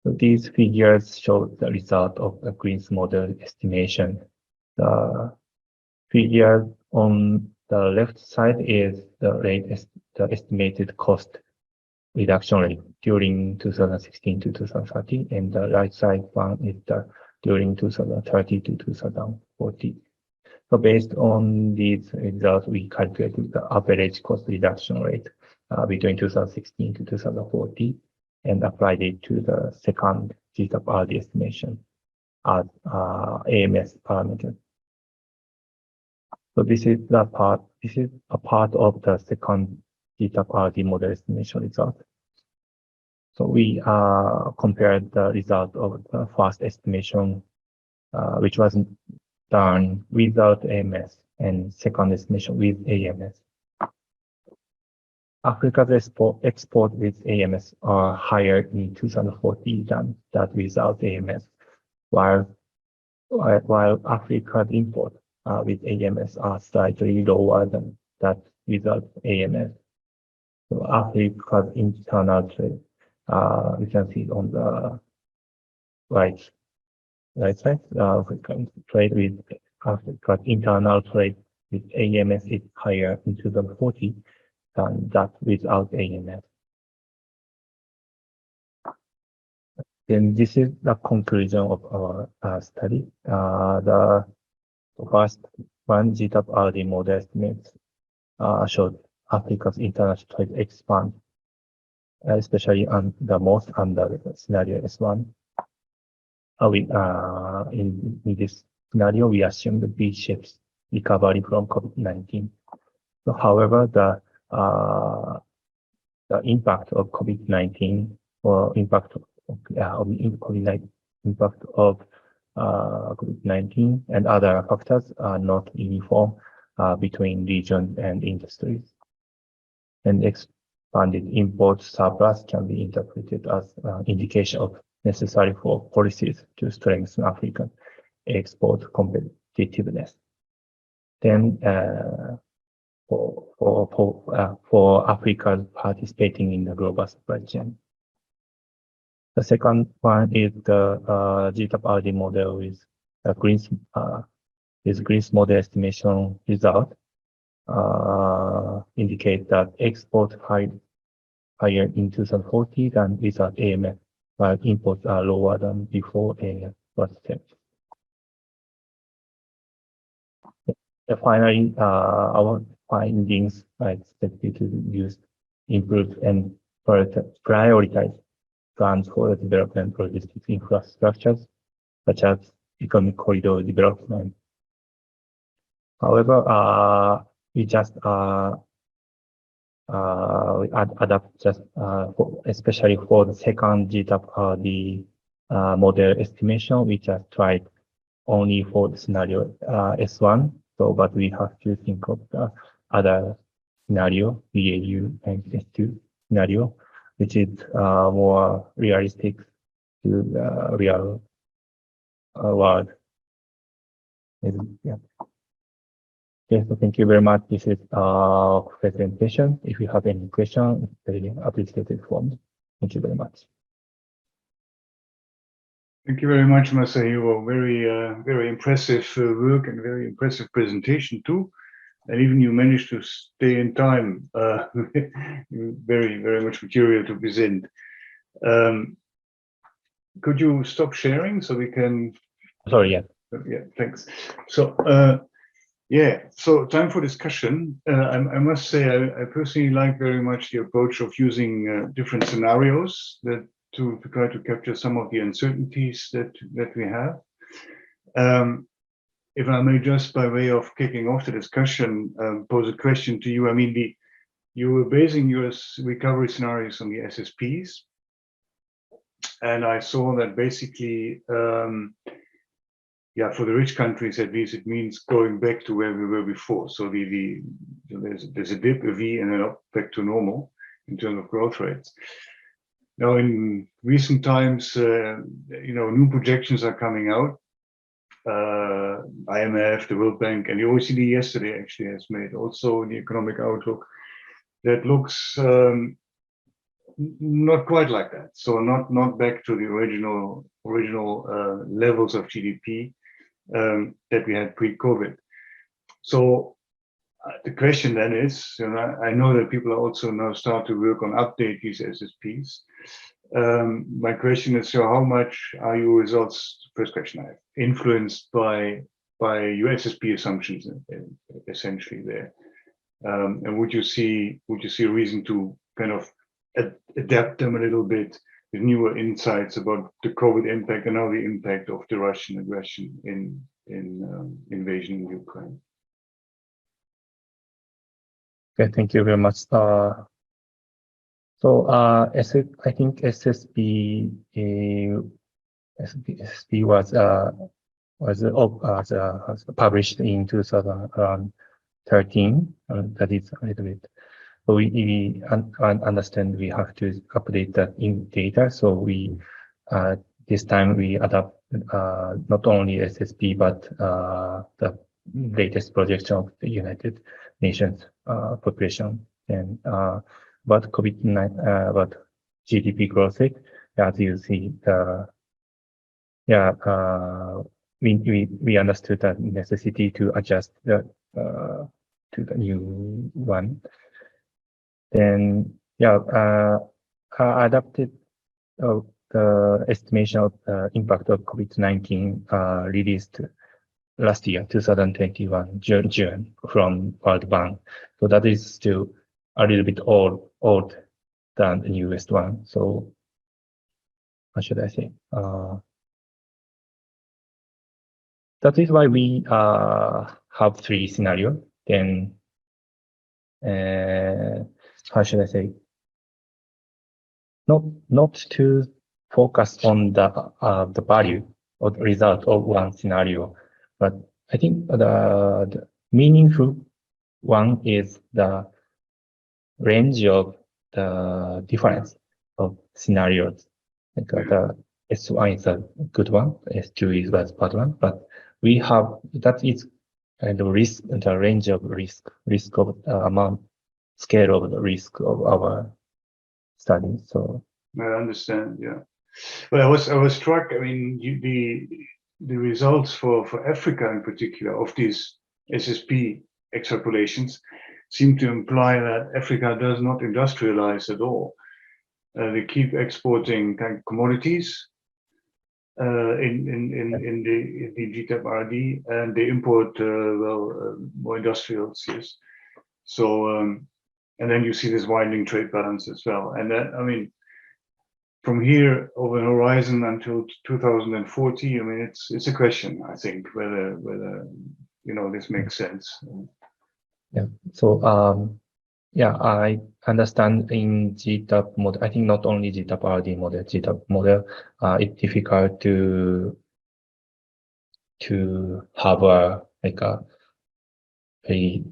So these figures show the result of the Greens model estimation. The figure on the left side is the estimated cost reduction rate during 2016 to 2030, and the right side one is the during 2030 to 2040. So based on these results, we calculated the average cost reduction rate between 2016 to 2040 and applied it to the second GTAP RD estimation as AMS parameter. So this is a part of the second GTAP RD model estimation result. So we compared the result of the first estimation, which was done without AMS, and second estimation with AMS. Africa's export with AMS are higher in 2040 than that without AMS, while Africa's import with AMS are slightly lower than that without AMS. So Africa's internal trade, you can see on the right side, African trade with Africa's internal trade with AMS is higher in 2040 than that without AMS. Then this is the conclusion of our study. The first one, GTAP-RD model estimates showed Africa's international trade expand, especially on the most under scenario S1. In this scenario, we assume the V-shaped recovery from COVID-19. So, however, the impact of COVID-19 or impact of COVID-19 and other factors are not uniform between regions and industries. And expanded import surplus can be interpreted as indication of necessary for policies to strengthen African export competitiveness. Then for Africa participating in the global supply chain. The second one is the GTAP-RD model with Green's model estimation result indicate that export higher in 2040 than without AMS, while imports are lower than before AMS was set. Finally, our findings are expected to use improved and prioritize plans for the development of logistics infrastructures, such as economic corridor development. However, we just adapt just especially for the second GTAP model estimation, we just tried only for the scenario S1. So, but we have to think of the other scenario, BAU and S2 scenario, which is more realistic to the real world. Yeah. Okay, so thank you very much. This is our presentation. If you have any questions, very appreciated from me. Thank you very much. Thank you very much, Masahiro. Very impressive work and very impressive presentation too. And even you managed to stay in time. Very much material to present. Could you stop sharing so we can? Sorry, yeah. Yeah, thanks. So yeah, so time for discussion. I must say I personally like very much the approach of using different scenarios that to try to capture some of the uncertainties that we have. If I may just by way of kicking off the discussion, pose a question to you. I mean, you were basing your recovery scenarios on the SSPs. And I saw that basically, yeah, for the rich countries, at least it means going back to where we were before. So there's a dip, a V, and then up back to normal in terms of growth rates. Now, in recent times, new projections are coming out. IMF, the World Bank, and the OECD yesterday actually has made also the economic outlook that looks not quite like that. So not back to the original levels of GDP that we had pre-COVID. So the question then is, I know that people are also now start to work on update these SSPs. My question is, so how much are your results, first question I have, influenced by your SSP assumptions essentially there? And would you see a reason to kind of adapt them a little bit with newer insights about the COVID impact and now the impact of the Russian aggression in invasion in Ukraine? Okay, thank you very much. So So I think SSP was published in 2013. That is a little bit. So we understand we have to update that in data. So we this time we adopt not only SSP but the latest projection of the United Nations population and but COVID-19 but GDP growth rate. As you see, we understood the necessity to adjust the to the new one. Then adapted the estimation of the impact of COVID-19 released last year, 2021 June from World Bank. So that is still a little bit old than the newest one. So what should I say? That is why we have three scenarios. Then how should I say? Not to focus on the value or the result of one scenario, but I think the meaningful one is the range of the difference of scenarios. Like the S1 is a good one, S2 is a bad one, but we have that is the risk, the range of risk of amount, scale of the risk of our study. So I understand. Yeah. Well, I was struck. I mean, the results for Africa in particular of these SSP extrapolations seem to imply that Africa does not industrialize at all. They keep exporting kind of commodities in the GTAP RD, and they import more industrials. Yes. So and then you see this widening trade balance as well. And that, I mean, from here over the horizon until 2040, I mean, it's a question, I think, whether this makes sense. yeah. So I understand in GTAP model. I think not only GTAP RD model, GTAP model, it's difficult to have a very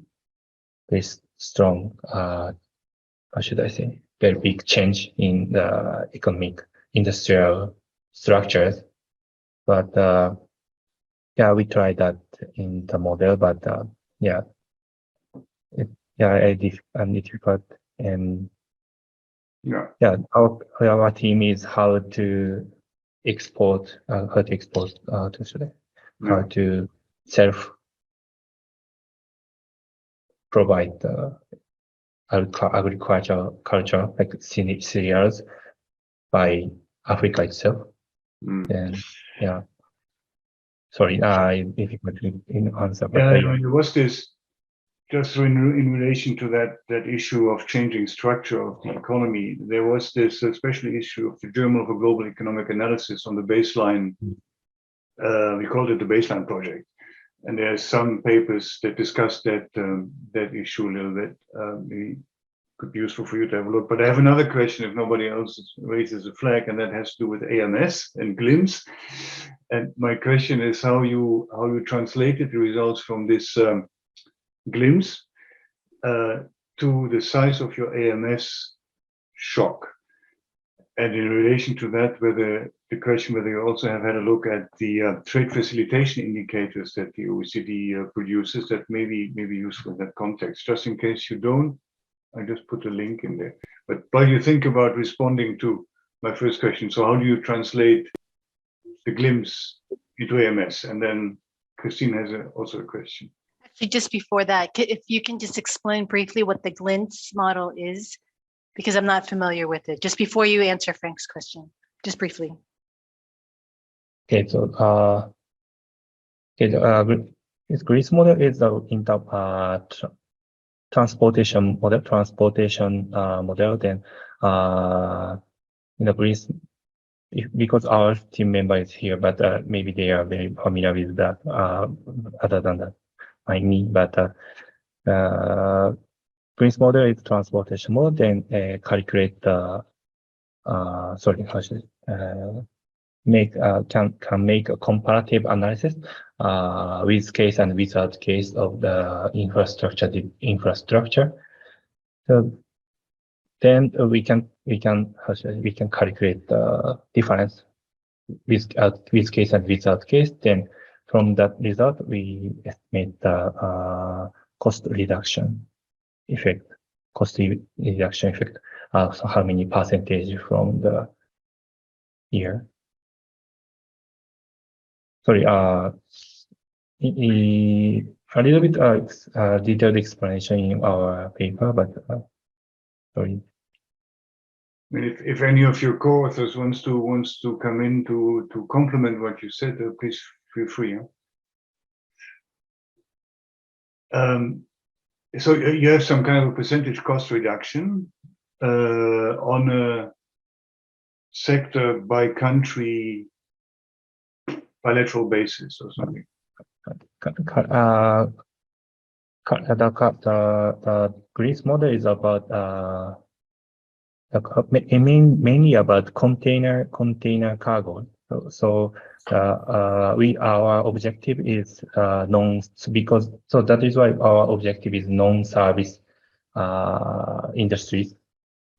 strong, how should I say, very big change in the economic industrial structures. But we tried that in the model, but I'm difficult. And our team is how to export, how to self provide the agriculture like cereals by Africa itself. And sorry, difficult to answer. But there was this just in relation to that issue of changing structure of the economy. There was this especially issue of the Journal for Global Economic Analysis on the baseline. We called it the baseline project. And there's some papers that discuss that issue a little bit. Maybe could be useful for you to have a look. But I have another question if nobody else raises a flag, and that has to do with AMS and GLIMS. And my question is how you translated the results from this GLIMS to the size of your AMS shock. And in relation to that, whether you also have had a look at the trade facilitation indicators that the OECD produces, that may be useful in that context. Just in case you don't, I just put a link in there. But while you think about responding to my first question, so how do you translate the GLIMS into AMS? And then Christine has also a question. Actually, just before that, if you can just explain briefly what the GLIMS model is, because I'm not familiar with it, just before you answer Frank's question, just briefly. Okay, so this GLIMS model is the transportation model. Then in the GLIMS, because our team member is here, but maybe they are very familiar with that. Other than that, I mean, but Green's model is transportation model, then calculate the can make a comparative analysis with case and without case of the infrastructure. So then we can calculate the difference with case and without case. Then from that result, we estimate the cost reduction effect. So how many percentage from the year? Sorry, a little bit detailed explanation in our paper, but sorry. I mean, if any of your co-authors wants to come in to complement what you said, please feel free. So you have some kind of a percentage cost reduction on a sector by country bilateral basis or something. The Greece model is about mainly about container cargo. So our objective is that is why our objective is non-service industries.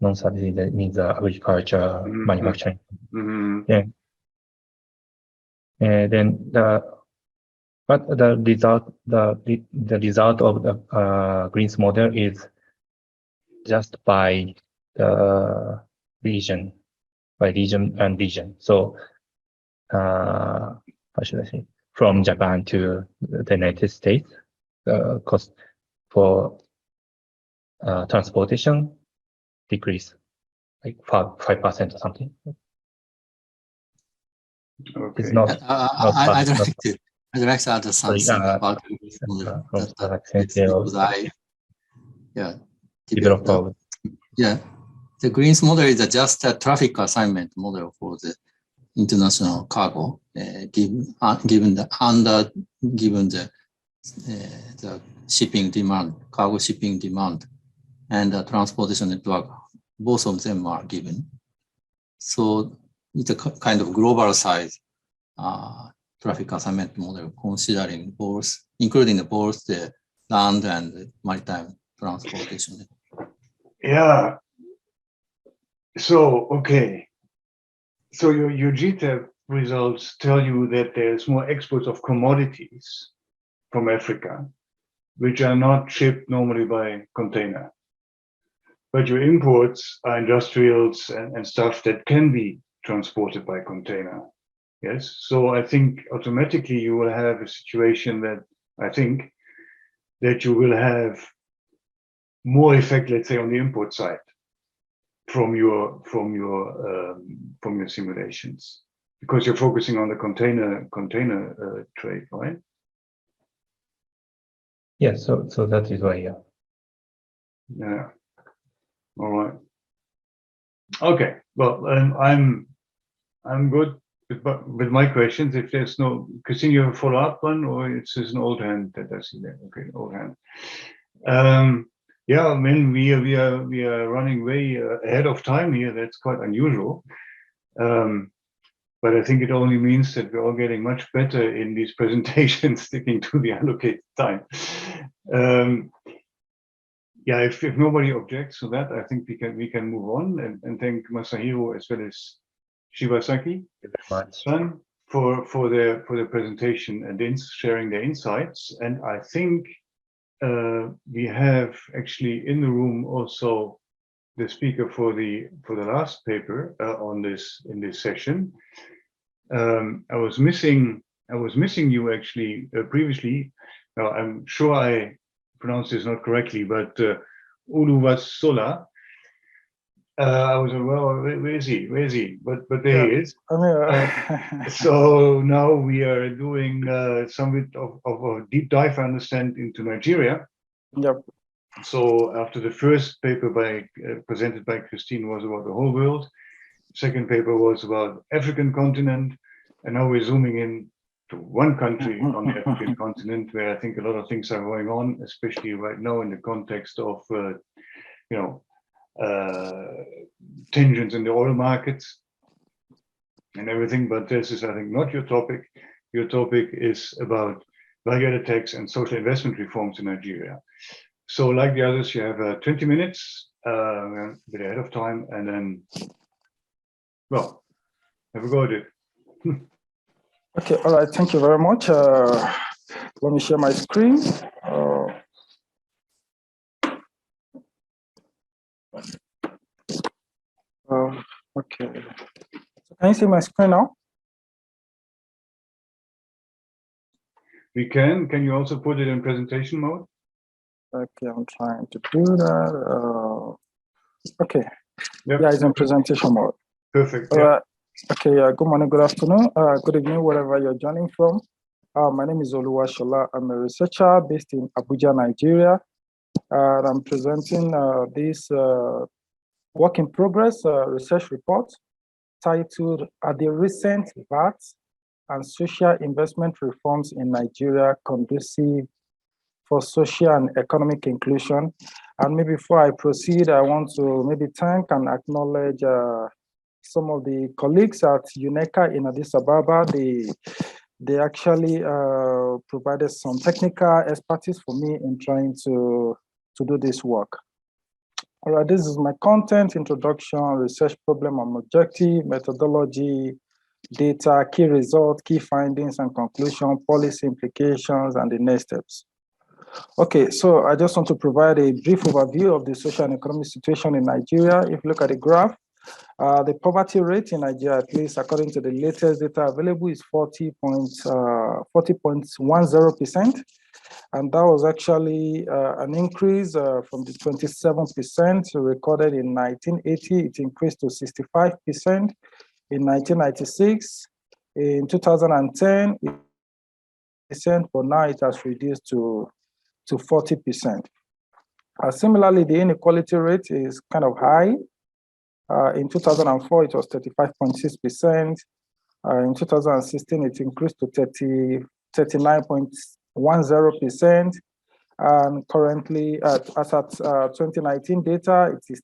Non-service means agriculture, manufacturing. Yeah. And then the result of the Green's model is just by the region. So how should I say? From Japan to the United States, the cost for transportation decrease like 5% or something. Okay. It's not. I'd like to add something about this model. The Green's model is just a traffic assignment model for the international cargo, given the shipping demand, cargo shipping demand, and the transportation network. Both of them are given. So it's a kind of global size traffic assignment model, considering both, including both the land and the maritime transportation. Yeah. So, okay. So your GTAP results tell you that there's more exports of commodities from Africa, which are not shipped normally by container. But your imports are industrials and stuff that can be transported by container. Yes. So I think automatically you will have a situation that you will have more effect, let's say, on the import side from your simulations, because you're focusing on the container trade, right? Yeah. So that is why. Yeah. Yeah. All right. Okay. Well, I'm good with my questions. If there's no, Christine, you have a follow-up one, or it's just an old hand that I see there? Okay, old hand. Yeah, I mean, we are running way ahead of time here. That's quite unusual. But I think it only means that we're all getting much better in these presentations, sticking to the allocated time. Yeah, if nobody objects to that, I think we can move on and thank Masahiro as well as Shibasaki Zhan for their presentation and sharing their insights. And I think we have actually in the room also the speaker for the last paper in this session. I was missing you actually previously. Now, I'm sure I pronounced this not correctly, but Oluwasola. I was like, well, where is he? But there he is. So now we are doing somewhat of a deep dive, I understand, into Nigeria. Yep. So after the first paper presented by Christine was about the whole world, second paper was about African continent, and now we're zooming in one country on the African continent, where I think a lot of things are going on, especially right now in the context of tensions in the oil markets and everything. But this is, I think, not your topic. Your topic is about value-added tax and social investment reforms in Nigeria. So like the others, you have 20 minutes, a bit ahead of time, and then, well, have a go at it. Okay, all right, thank you very much. Let me share my screen. Okay, so can you see my screen now? We can. Can you also put it in presentation mode? Okay, I'm trying to do that. Okay, Yep. Yeah, it's in presentation mode. Perfect. All Yeah. right. Okay, good morning, good afternoon, good evening, wherever you're joining from. My name is Oluwasola. I'm a researcher based in Abuja, Nigeria. And I'm presenting this work in progress research report titled The Recent VAT and Social Investment Reforms in Nigeria Conducive for Social and Economic Inclusion. And maybe before I proceed, I want to maybe thank and acknowledge some of the colleagues at UNECA in Addis Ababa. They actually provided some technical expertise for me in trying to do this work. All right, this is my content, introduction, research problem and objective, methodology, data, key results, key findings and conclusion, policy implications, and the next steps. Okay, so I just want to provide a brief overview of the social and economic situation in Nigeria. If you look at the graph, the poverty rate in Nigeria, at least according to the latest data available, is 40.10%. And that was actually an increase from the 27% recorded in 1980. It increased to 65% in 1996. In 2010, but now it has reduced to 40%. Similarly, the inequality rate is kind of high. In 2004, it was 35.6%. In 2016, it increased to 39.10%. And currently, as at 2019 data, it is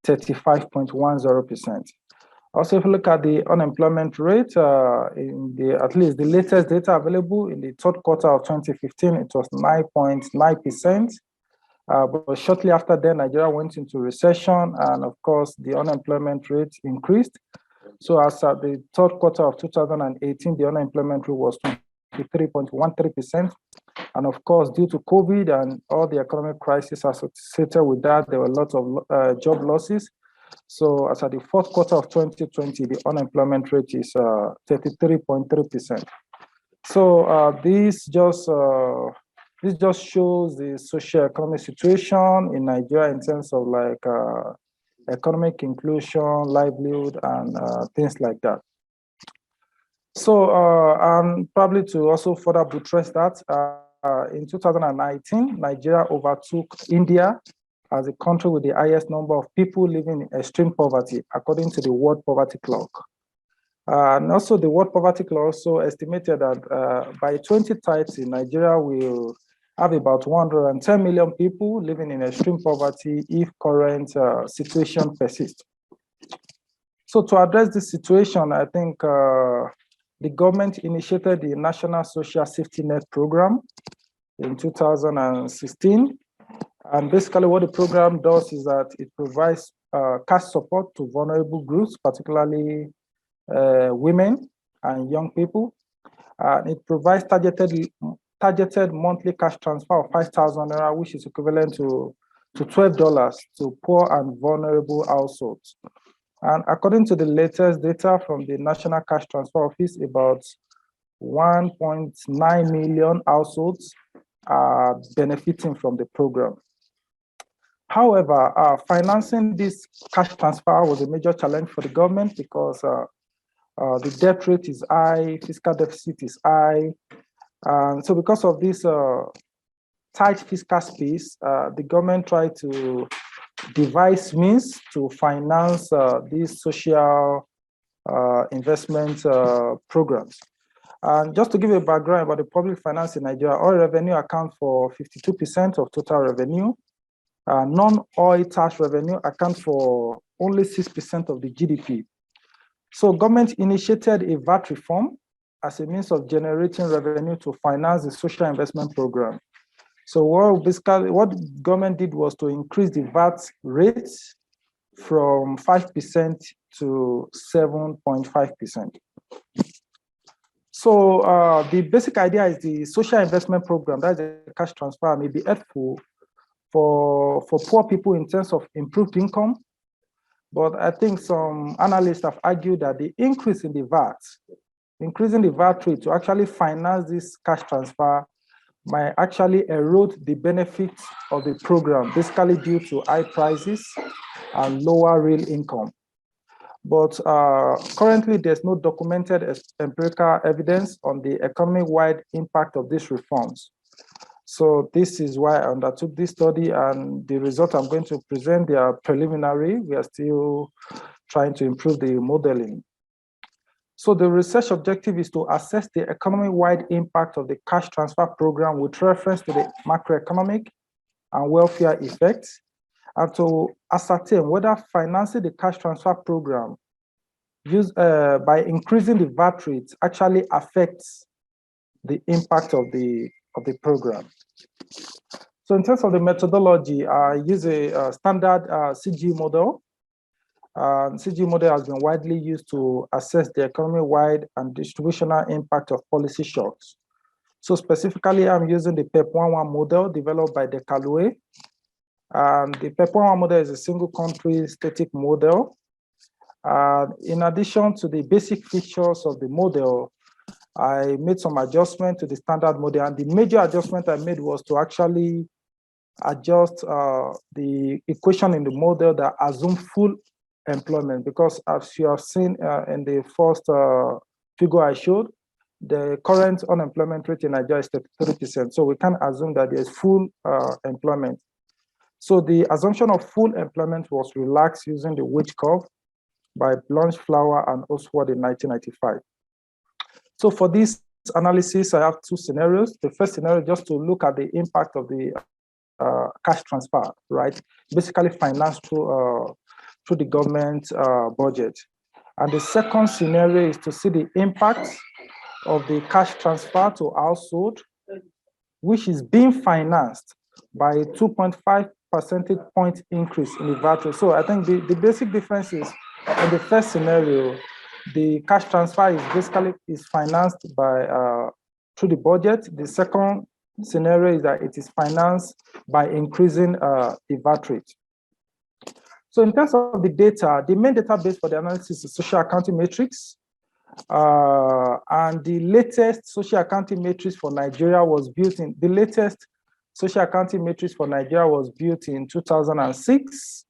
35.10%. Also, if you look at the unemployment rate, at least the latest data available in the third quarter of 2015, it was 9.9%. But shortly after that, Nigeria went into recession, and of course, the unemployment rate increased. So as at the third quarter of 2018, the unemployment rate was 23.13%. And of course, due to COVID and all the economic crisis associated with that, there were lots of job losses. So as at the fourth quarter of 2020, the unemployment rate is 33.3%. So this just shows the socio-economic situation in Nigeria in terms of like economic inclusion, livelihood, and things like that. So and probably to also further buttress that, in 2019, Nigeria overtook India as a country with the highest number of people living in extreme poverty, according to the World Poverty Clock. And also the World Poverty Clock also estimated that by 2030, Nigeria will have about 110 million people living in extreme poverty if current situation persists. So to address this situation, I think the government initiated the National Social Safety Net Program in 2016. And basically what the program does is that it provides cash support to vulnerable groups, particularly women and young people. It provides targeted monthly cash transfer of 5,000 naira, which is equivalent to $12 to poor and vulnerable households. And according to the latest data from the National Cash Transfer Office, about 1.9 million households are benefiting from the program. However, financing this cash transfer was a major challenge for the government because the debt rate is high, fiscal deficit is high. So because of this tight fiscal space, the government tried to devise means to finance these social investment programs. And just to give you a background about the public finance in Nigeria, oil revenue accounts for 52% of total revenue. Non-oil tax revenue accounts for only 6% of the GDP. So government initiated a VAT reform as a means of generating revenue to finance the social investment program. So what government did was to increase the VAT rate from 5% to 7.5%. So the basic idea is the social investment program, that is a cash transfer, may be helpful for poor people in terms of improved income. But I think some analysts have argued that the increase in the VAT, increasing the VAT rate to actually finance this cash transfer might actually erode the benefits of the program, basically due to high prices and lower real income. But currently, there's no documented empirical evidence on the economy-wide impact of these reforms. So this is why I undertook this study, and the result I'm going to present, they are preliminary. We are still trying to improve the modeling. So the research objective is to assess the economy-wide impact of the cash transfer program with reference to the macroeconomic and welfare effects, and to ascertain whether financing the cash transfer program by increasing the VAT rate actually affects the impact of the program. So in terms of the methodology, I use a standard CG model. CG model has been widely used to assess the economy-wide and distributional impact of policy shocks. So specifically, I'm using the PEP11 model developed by Decalue. The PEP11 model is a single country static model. In addition to the basic features of the model, I made some adjustment to the standard model, and the major adjustment I made was to actually adjust the equation in the model that assume full employment, because as you have seen in the first figure I showed, the current unemployment rate in Nigeria is 33%. So we can assume that there's full employment. So the assumption of full employment was relaxed using the wage curve by Blanchflower and Oswald in 1995. So for this analysis, I have two scenarios. The first scenario, just to look at the impact of the cash transfer, right? Basically financed through the government budget. And the second scenario is to see the impact of the cash transfer to household, which is being financed by a 2.5 percentage point increase in the VAT rate. So I think the basic difference is, in the first scenario, the cash transfer is basically financed by through the budget. The second scenario is that it is financed by increasing the VAT rate. So in terms of the data, the main database for the analysis is social accounting matrix. And the latest social accounting matrix for Nigeria was built in, the latest social accounting matrix for Nigeria was built in 2006.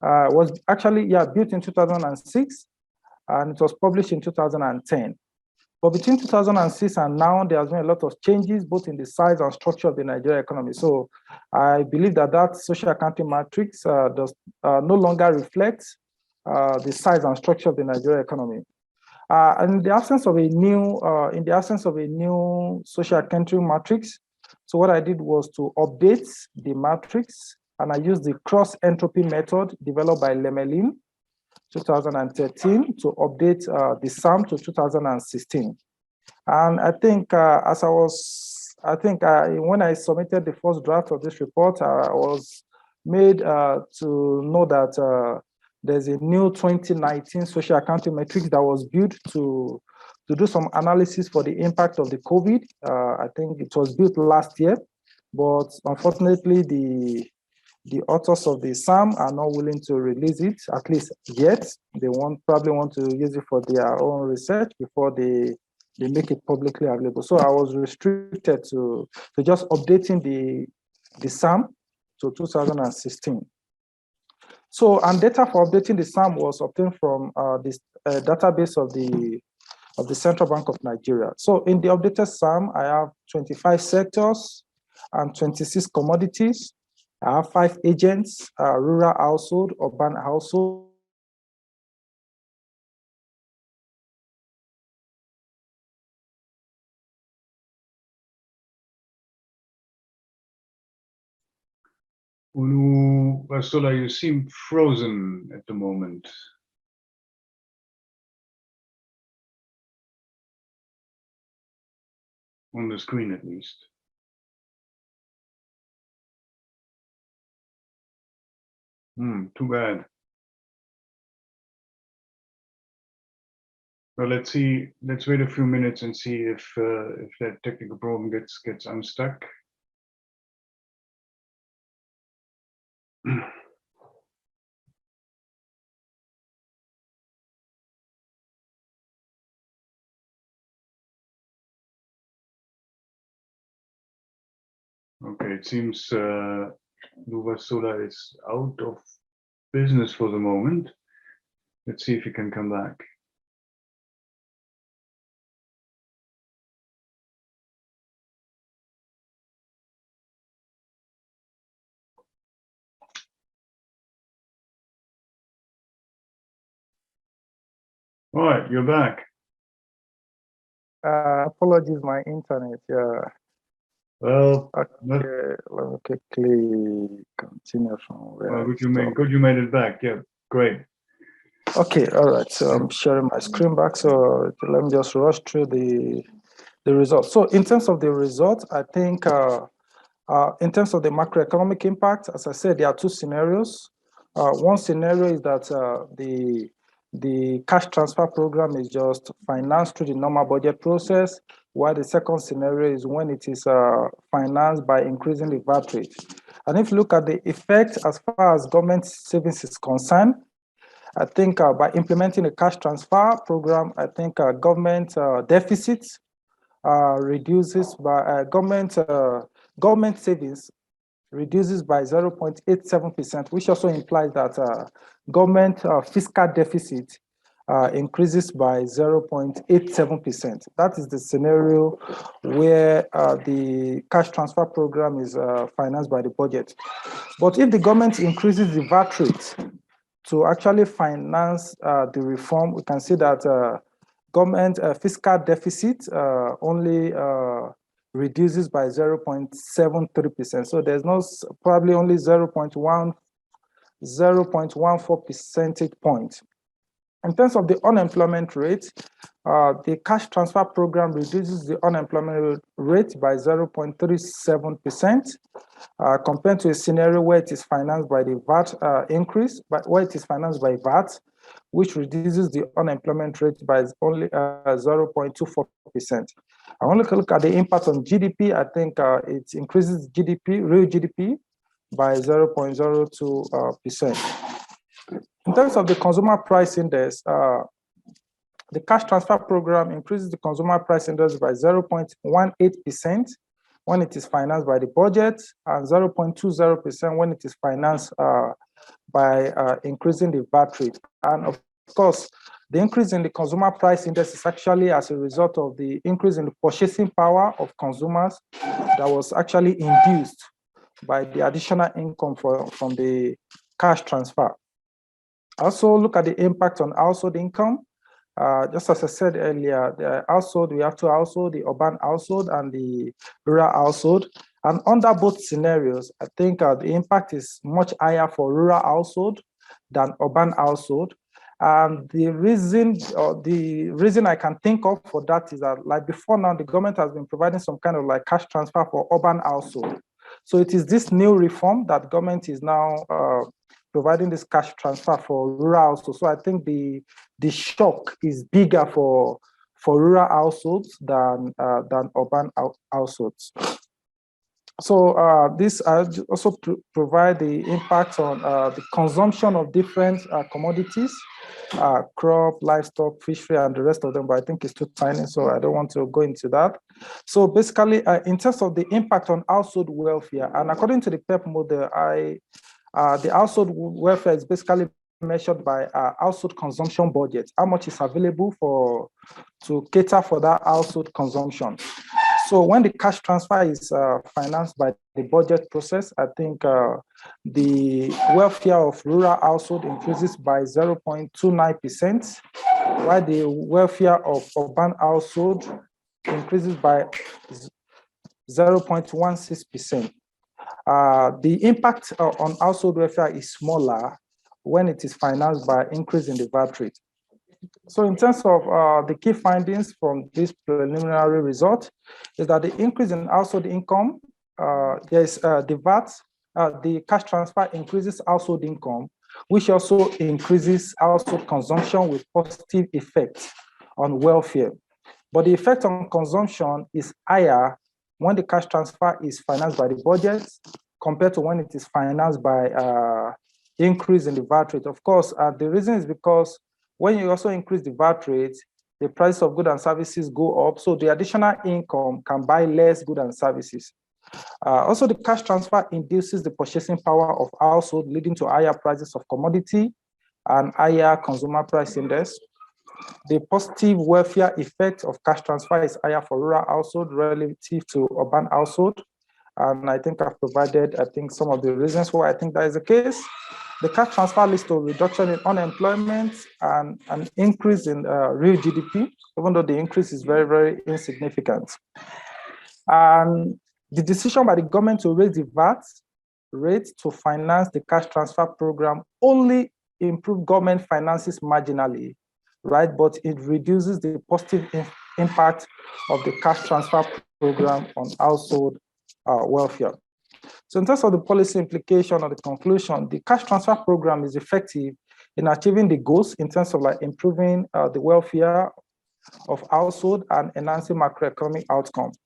Was actually, built in 2006, and it was published in 2010. But between 2006 and now, there has been a lot of changes, both in the size and structure of the Nigerian economy. So I believe that social accounting matrix does no longer reflect the size and structure of the Nigerian economy. In the absence of a new social accounting matrix, so what I did was to update the matrix, and I used the cross entropy method developed by Lemelin 2013 to update the SAM to 2016. And I think when I submitted the first draft of this report, I was made to know that there's a new 2019 social accounting matrix that was built to do some analysis for the impact of the COVID. I think it was built last year, but unfortunately, the authors of the SAM are not willing to release it, at least yet. They probably want to use it for their own research before they make it publicly available. So I was restricted to just updating the SAM to 2016. So, and data for updating the SAM was obtained from this database of the Central Bank of Nigeria. So in the updated SAM, I have 25 sectors and 26 commodities. I have 5 agents, rural household, urban household, Oluwasola, you seem frozen at the moment. On the screen, at least. Too bad. Well, let's see. Let's wait a few minutes and see if that technical problem gets unstuck. Okay, it seems Oluwasola is out of business for the moment. Let's see if he can come back. All right, you're back. Apologies, my internet. Yeah. Well, Okay, let me quickly continue from where. well, good you made it back. Yeah, great. Okay, all right. So I'm sharing my screen back. So let me just rush through the results. So in terms of the results, I think in terms of the macroeconomic impact, as I said, there are two scenarios. One scenario is that the cash transfer program is just financed through the normal budget process, while the second scenario is when it is financed by increasing the VAT rate. And if you look at the effect as far as government savings is concerned, I think by implementing a cash transfer program, I think government deficits reduces by government savings reduces by 0.87%, which also implies that government fiscal deficit increases by 0.87%. That is the scenario where the cash transfer program is financed by the budget. But if the government increases the VAT rate to actually finance the reform, we can see that government fiscal deficit only reduces by 0.73%. So there's probably only 0.14 percentage points. In terms of the unemployment rate, the cash transfer program reduces the unemployment rate by 0.37%, compared to a scenario where it is financed by the VAT increase, but where it is financed by VAT, which reduces the unemployment rate by only 0.24%. I want to look at the impact on GDP. I think it increases real GDP, by 0.02%. In terms of the consumer price index, the cash transfer program increases the consumer price index by 0.18% when it is financed by the budget, and 0.20% when it is financed by increasing the VAT rate. And of course, the increase in the consumer price index is actually as a result of the increase in the purchasing power of consumers that was actually induced by the additional income from the cash transfer. Also, look at the impact on household income. Just as I said earlier, the household, we have two households, the urban household and the rural household. And under both scenarios, I think the impact is much higher for rural household than urban household. And the reason I can think of for that is that, like before now, the government has been providing some kind of like cash transfer for urban household. So it is this new reform that government is now providing this cash transfer for rural households. So I think the shock is bigger for rural households than urban households. So this also provide the impact on the consumption of different commodities, crop, livestock, fishery, and the rest of them, but I think it's too tiny, so I don't want to go into that. So basically, in terms of the impact on household welfare, and according to the PEP model, the household welfare is basically measured by household consumption budget, how much is available to cater for that household consumption. So when the cash transfer is financed by the budget process, I think the welfare of rural household increases by 0.29%, while the welfare of urban household increases by 0.16%. The impact on household welfare is smaller when it is financed by increase in the VAT rate. So in terms of the key findings from this preliminary result is that the increase in household income, there's the VAT, the cash transfer increases household income, which also increases household consumption with positive effects on welfare. But the effect on consumption is higher when the cash transfer is financed by the budget compared to when it is financed by increase in the VAT rate. Of course, the reason is because when you also increase the VAT rate, the price of goods and services go up, so the additional income can buy less goods and services. Also, the cash transfer induces the purchasing power of household, leading to higher prices of commodity and higher consumer price index. The positive welfare effect of cash transfer is higher for rural household relative to urban household. And I think I've provided, some of the reasons why I think that is the case. The cash transfer leads to a reduction in unemployment and an increase in real GDP, even though the increase is very, very insignificant. And the decision by the government to raise the VAT rate to finance the cash transfer program only improve government finances marginally, right? But it reduces the positive impact of the cash transfer program on household welfare. So in terms of the policy implication or the conclusion, the cash transfer program is effective in achieving the goals in terms of like improving the welfare of household and enhancing macroeconomic outcomes.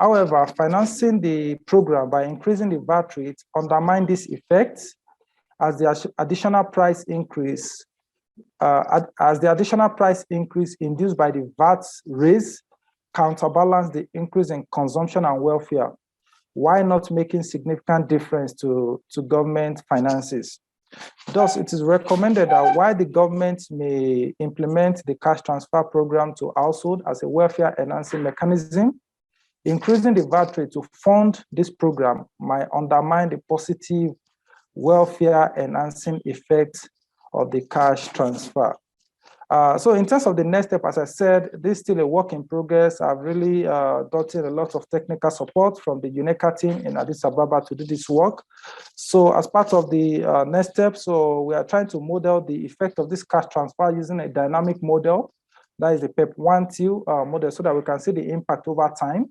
However, financing the program by increasing the VAT rate undermines this effect as the additional price increase induced by the VAT raise counterbalance the increase in consumption and welfare, why not making significant difference to government finances. Thus, it is recommended that while the government may implement the cash transfer program to household as a welfare enhancing mechanism, increasing the VAT rate to fund this program might undermine the positive welfare enhancing effect of the cash transfer. So in terms of the next step, as I said, this is still a work in progress. I've really gotten a lot of technical support from the UNECA team in Addis Ababa to do this work. So as part of the next step, so we are trying to model the effect of this cash transfer using a dynamic model, that is the PEP1-2 model, so that we can see the impact over time.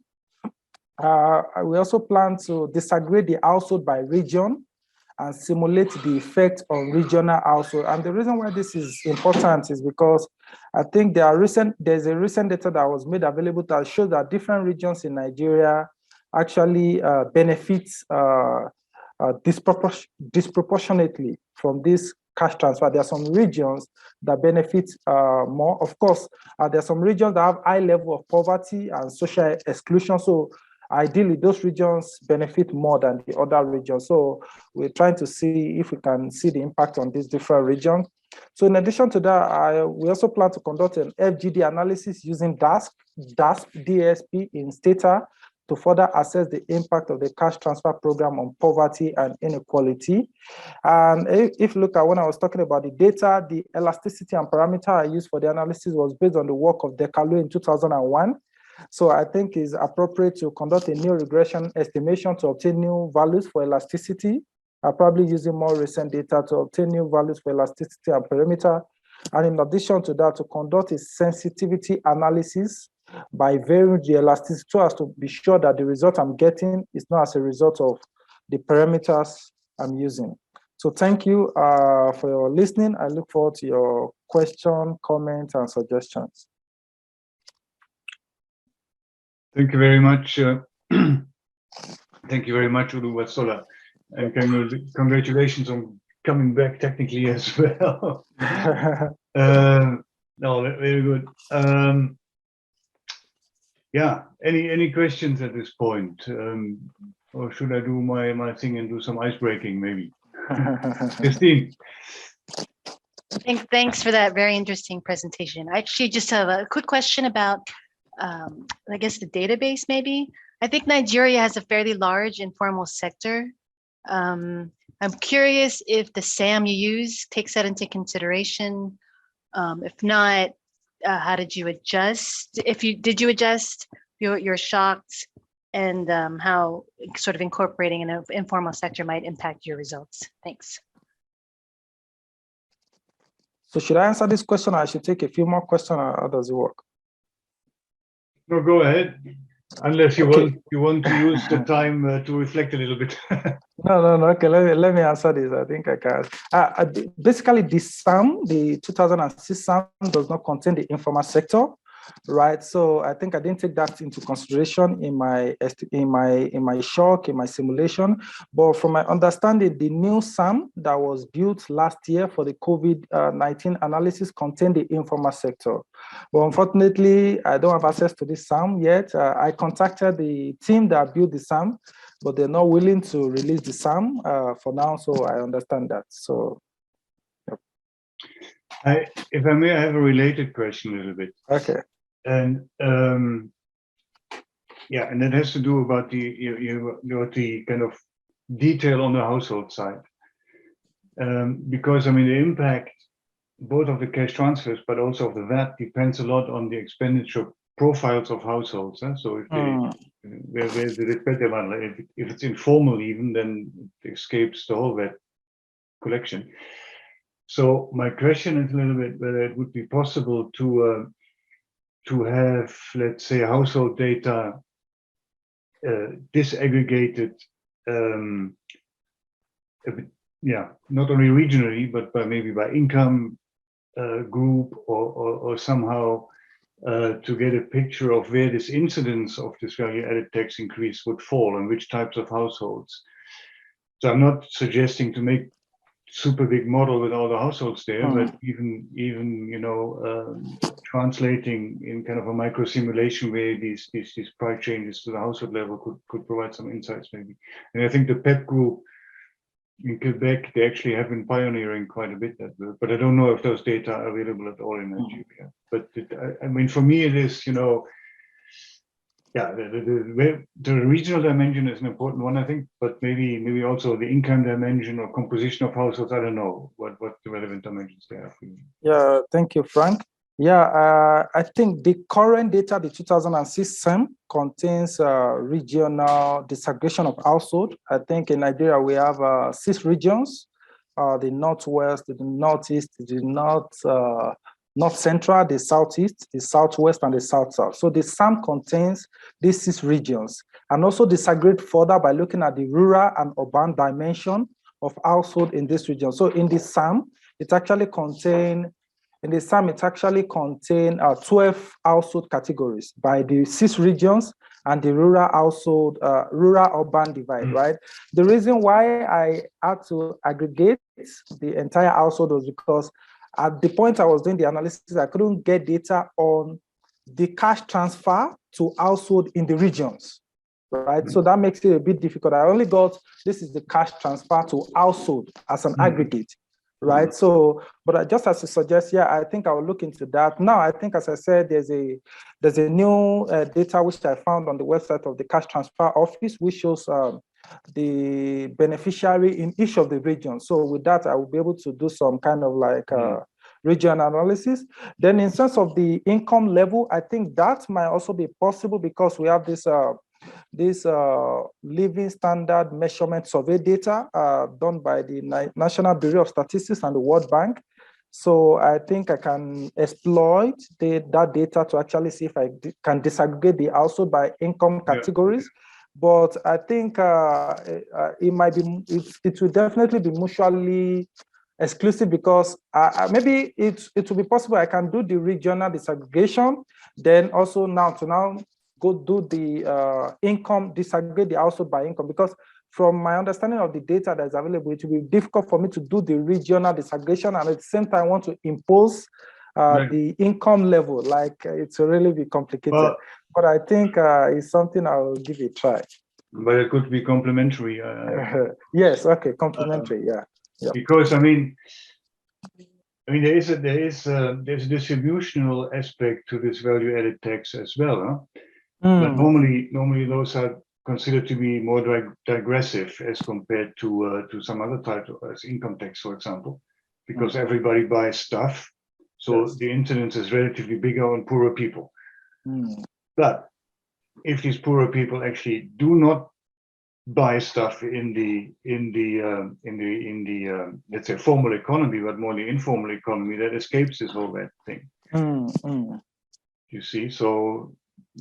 We also plan to disaggregate the household by region and simulate the effect on regional household. And the reason why this is important is because I think there's a recent data that was made available that shows that different regions in Nigeria actually benefit disproportionately from this cash transfer. There are some regions that benefit more. Of course, there are some regions that have high level of poverty and social exclusion. So ideally, those regions benefit more than the other regions. So we're trying to see if we can see the impact on these different regions. So in addition to that, we also plan to conduct an FGD analysis using DSP in Stata to further assess the impact of the cash transfer program on poverty and inequality. And if you look at when I was talking about the data, the elasticity and parameter I used for the analysis was based on the work of Decalo in 2001. So I think it's appropriate to conduct a new regression estimation to obtain new values for elasticity. I'm probably using more recent data to obtain new values for elasticity and perimeter. And in addition to that, to conduct a sensitivity analysis by varying the elasticity so as to be sure that the result I'm getting is not as a result of the parameters I'm using. So thank you for your listening. I look forward to your question, comments, and suggestions. Thank you very much. Thank you very much, Oluwasola. And congratulations on coming back technically as well. No, very good. Yeah, any questions at this point? Or should I do my thing and do some ice breaking maybe? Christine. Thanks for that very interesting presentation. I actually just have a quick question about I guess the database maybe. I think Nigeria has a fairly large informal sector. I'm curious if the SAM you use takes that into consideration. If not, how did you adjust? Did you adjust? You're shocked. and how sort of incorporating an informal sector might impact your results. Thanks. So should I answer this question, or I should take a few more questions, or how does it work? No, go ahead. Unless you Okay. want to use the time to reflect a little bit. No. Okay, let me answer this. I think I can. Basically, the SAM, the 2006 SAM, does not contain the informal sector, right? So I think I didn't take that into consideration in my shock, in my simulation. But from my understanding, the new SAM that was built last year for the COVID-19 analysis contained the informal sector. But unfortunately, I don't have access to this SAM yet. I contacted the team that built the SAM, but they're not willing to release the SAM for now, so I understand that. So, yep. If I may, I have a related question a little bit. Okay. And yeah, and it has to do about the kind of detail on the household side. Because I mean, the impact both of the cash transfers, but also of the VAT depends a lot on the expenditure profiles of households. So if if it's informal even, then it escapes the whole VAT collection. So my question is a little bit whether it would be possible to have, let's say, household data disaggregated, yeah, not only regionally, but maybe by income group or somehow to get a picture of where this incidence of this value-added tax increase would fall and which types of households. So I'm not suggesting to make super big model with all the households there, but even translating in kind of a micro simulation where these price changes to the household level could provide some insights maybe. And I think the PEP group in Quebec, they actually have been pioneering quite a bit that work, but I don't know if those data are available at all in Nigeria. But I mean, for me, it is, yeah, the regional dimension is an important one, I think, but maybe also the income dimension or composition of households. I don't know what the relevant dimensions they are for you. Yeah, thank you, Frank. Yeah, I think the current data, the 2006 SAM, contains regional disaggregation of household. I think in Nigeria we have 6 regions: the Northwest, the Northeast, the North Central, the Southeast, the Southwest, and the South-South. So the SAM contains these 6 regions, and also disaggregate further by looking at the rural and urban dimension of household in this region. So in the SAM, it actually contains 12 household categories by the 6 regions and the rural household, rural-urban divide, right? The reason why I had to aggregate the entire household was because at the point I was doing the analysis, I couldn't get data on the cash transfer to household in the regions, right? So that makes it a bit difficult. I only got, this is the cash transfer to household as an aggregate, right? So, but just as you suggest, yeah, I think I will look into that. Now, I think, as I said, there's a new data which I found on the website of the cash transfer office, which shows the beneficiary in each of the regions. So with that, I will be able to do some kind of like region analysis. Then in terms of the income level, I think that might also be possible because we have this living standard measurement survey data done by the National Bureau of Statistics and the World Bank. So I think I can exploit that data to actually see if I can disaggregate the household by income categories. But I think it might be, it will definitely be mutually exclusive because maybe it will be possible I can do the regional disaggregation, then also now go do the income, disaggregate the household by income, because from my understanding of the data that is available, it will be difficult for me to do the regional disaggregation and at the same time I want to impose the income level. Like it's really be complicated. But I think it's something I'll give it a try. But it could be complementary. Yes, okay, complementary, yeah. Because I mean there's a distributional aspect to this value-added tax as well, huh? But normally those are considered to be more digressive as compared to some other type as income tax, for example, because everybody buys stuff, so the incidence is relatively bigger on poorer people. But if these poorer people actually do not buy stuff in the let's say formal economy, but more the informal economy, that escapes this whole bad thing. You see, so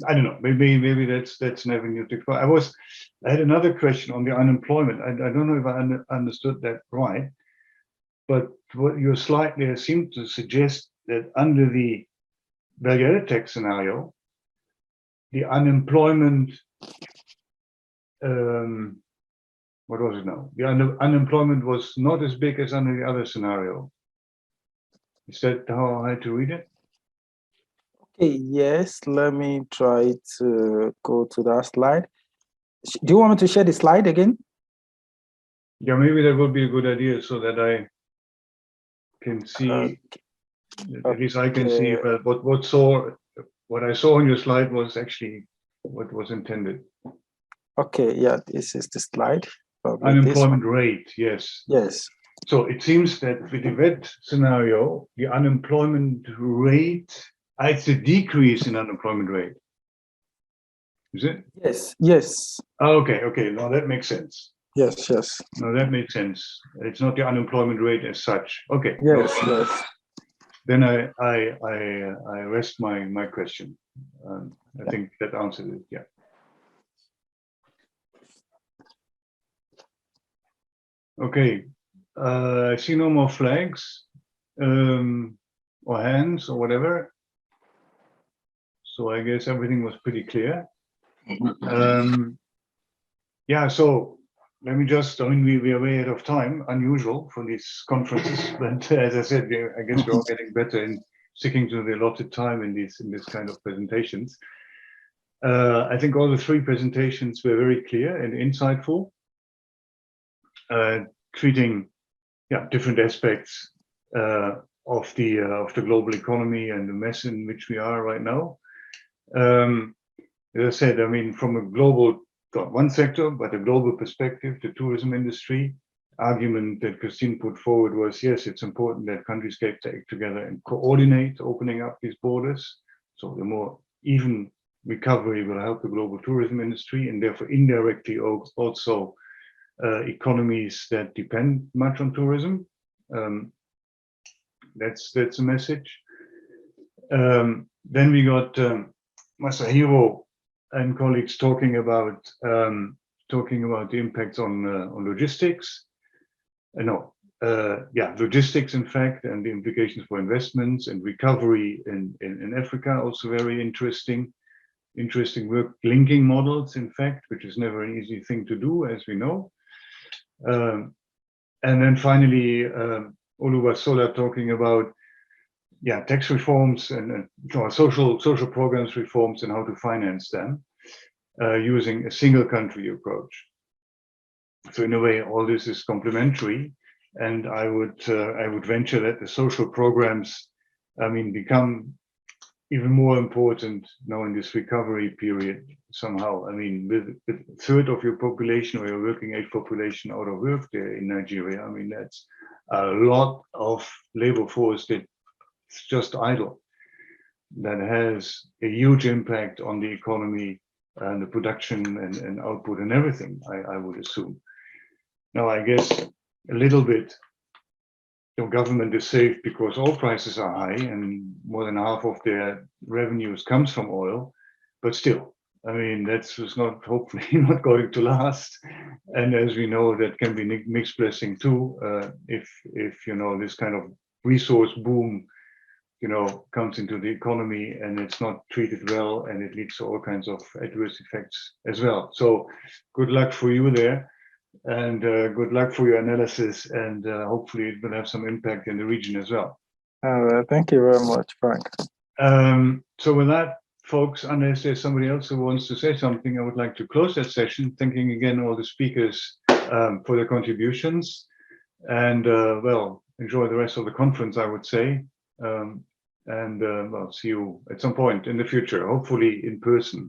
I don't know. Maybe that's an avenue to explore. I had another question on the unemployment. I don't know if I understood that right, but what your slide there seemed to suggest that under the value-added scenario, the unemployment, what was it now? The unemployment was not as big as under the other scenario. Is that how I had to read it? Okay, yes, let me try to go to that slide. Do you want me to share the slide again? Yeah, maybe that would be a good idea so that I can see, at least I can see what I saw on your slide was actually what was intended. Okay, yeah, this is the slide. Unemployment rate, yes. Yes. So it seems that with the Vat scenario, the unemployment rate, it's a decrease in unemployment rate. Is it? Yes, yes. Okay, no, that makes sense. Yes, yes. No, that makes sense. It's not the unemployment rate as such. Okay. Yes, yes. Then I rest my question. I think that answered it. Yeah. Okay. I see no more flags or hands or whatever. So I guess everything was pretty clear. Yeah. So let me just. I mean, we are way ahead of time. Unusual for these conferences, but as I said, I guess we're all getting better in sticking to the allotted time in this kind of presentations. I think all the three presentations were very clear and insightful, treating different aspects of the global economy and the mess in which we are right now. As I said, I mean, from a global, not one sector, but a global perspective, the tourism industry argument that Christine put forward was, yes, it's important that countries get together and coordinate opening up these borders. So the more even recovery will help the global tourism industry, and therefore indirectly also economies that depend much on tourism. That's a message. Then we got Masahiro and colleagues talking about the impacts on logistics. Logistics, in fact, and the implications for investments and recovery in Africa, also very interesting work, linking models, in fact, which is never an easy thing to do, as we know. And then finally, Oluwasola talking about tax reforms and social programs reforms and how to finance them using a single country approach. So in a way, all this is complementary, and I would venture that the social programs, I mean, become even more important now in this recovery period somehow. I mean, with a third of your population or your working age population out of work there in Nigeria, I mean, that's a lot of labor force that's just idle. That has a huge impact on the economy and the production and output and everything, I would assume. Now, I guess a little bit, the government is safe because oil prices are high and more than half of their revenues comes from oil, but still, I mean, that's just not, hopefully not going to last. And as we know, that can be mixed blessing too, if this kind of resource boom, comes into the economy and it's not treated well, and it leads to all kinds of adverse effects as well. So good luck for you there. And good luck for your analysis, and hopefully it will have some impact in the region as well. Thank you very much, Frank. So with that, folks, unless there's somebody else who wants to say something, I would like to close that session, thanking again all the speakers for their contributions, and enjoy the rest of the conference, I would say, and see you at some point in the future, hopefully in person.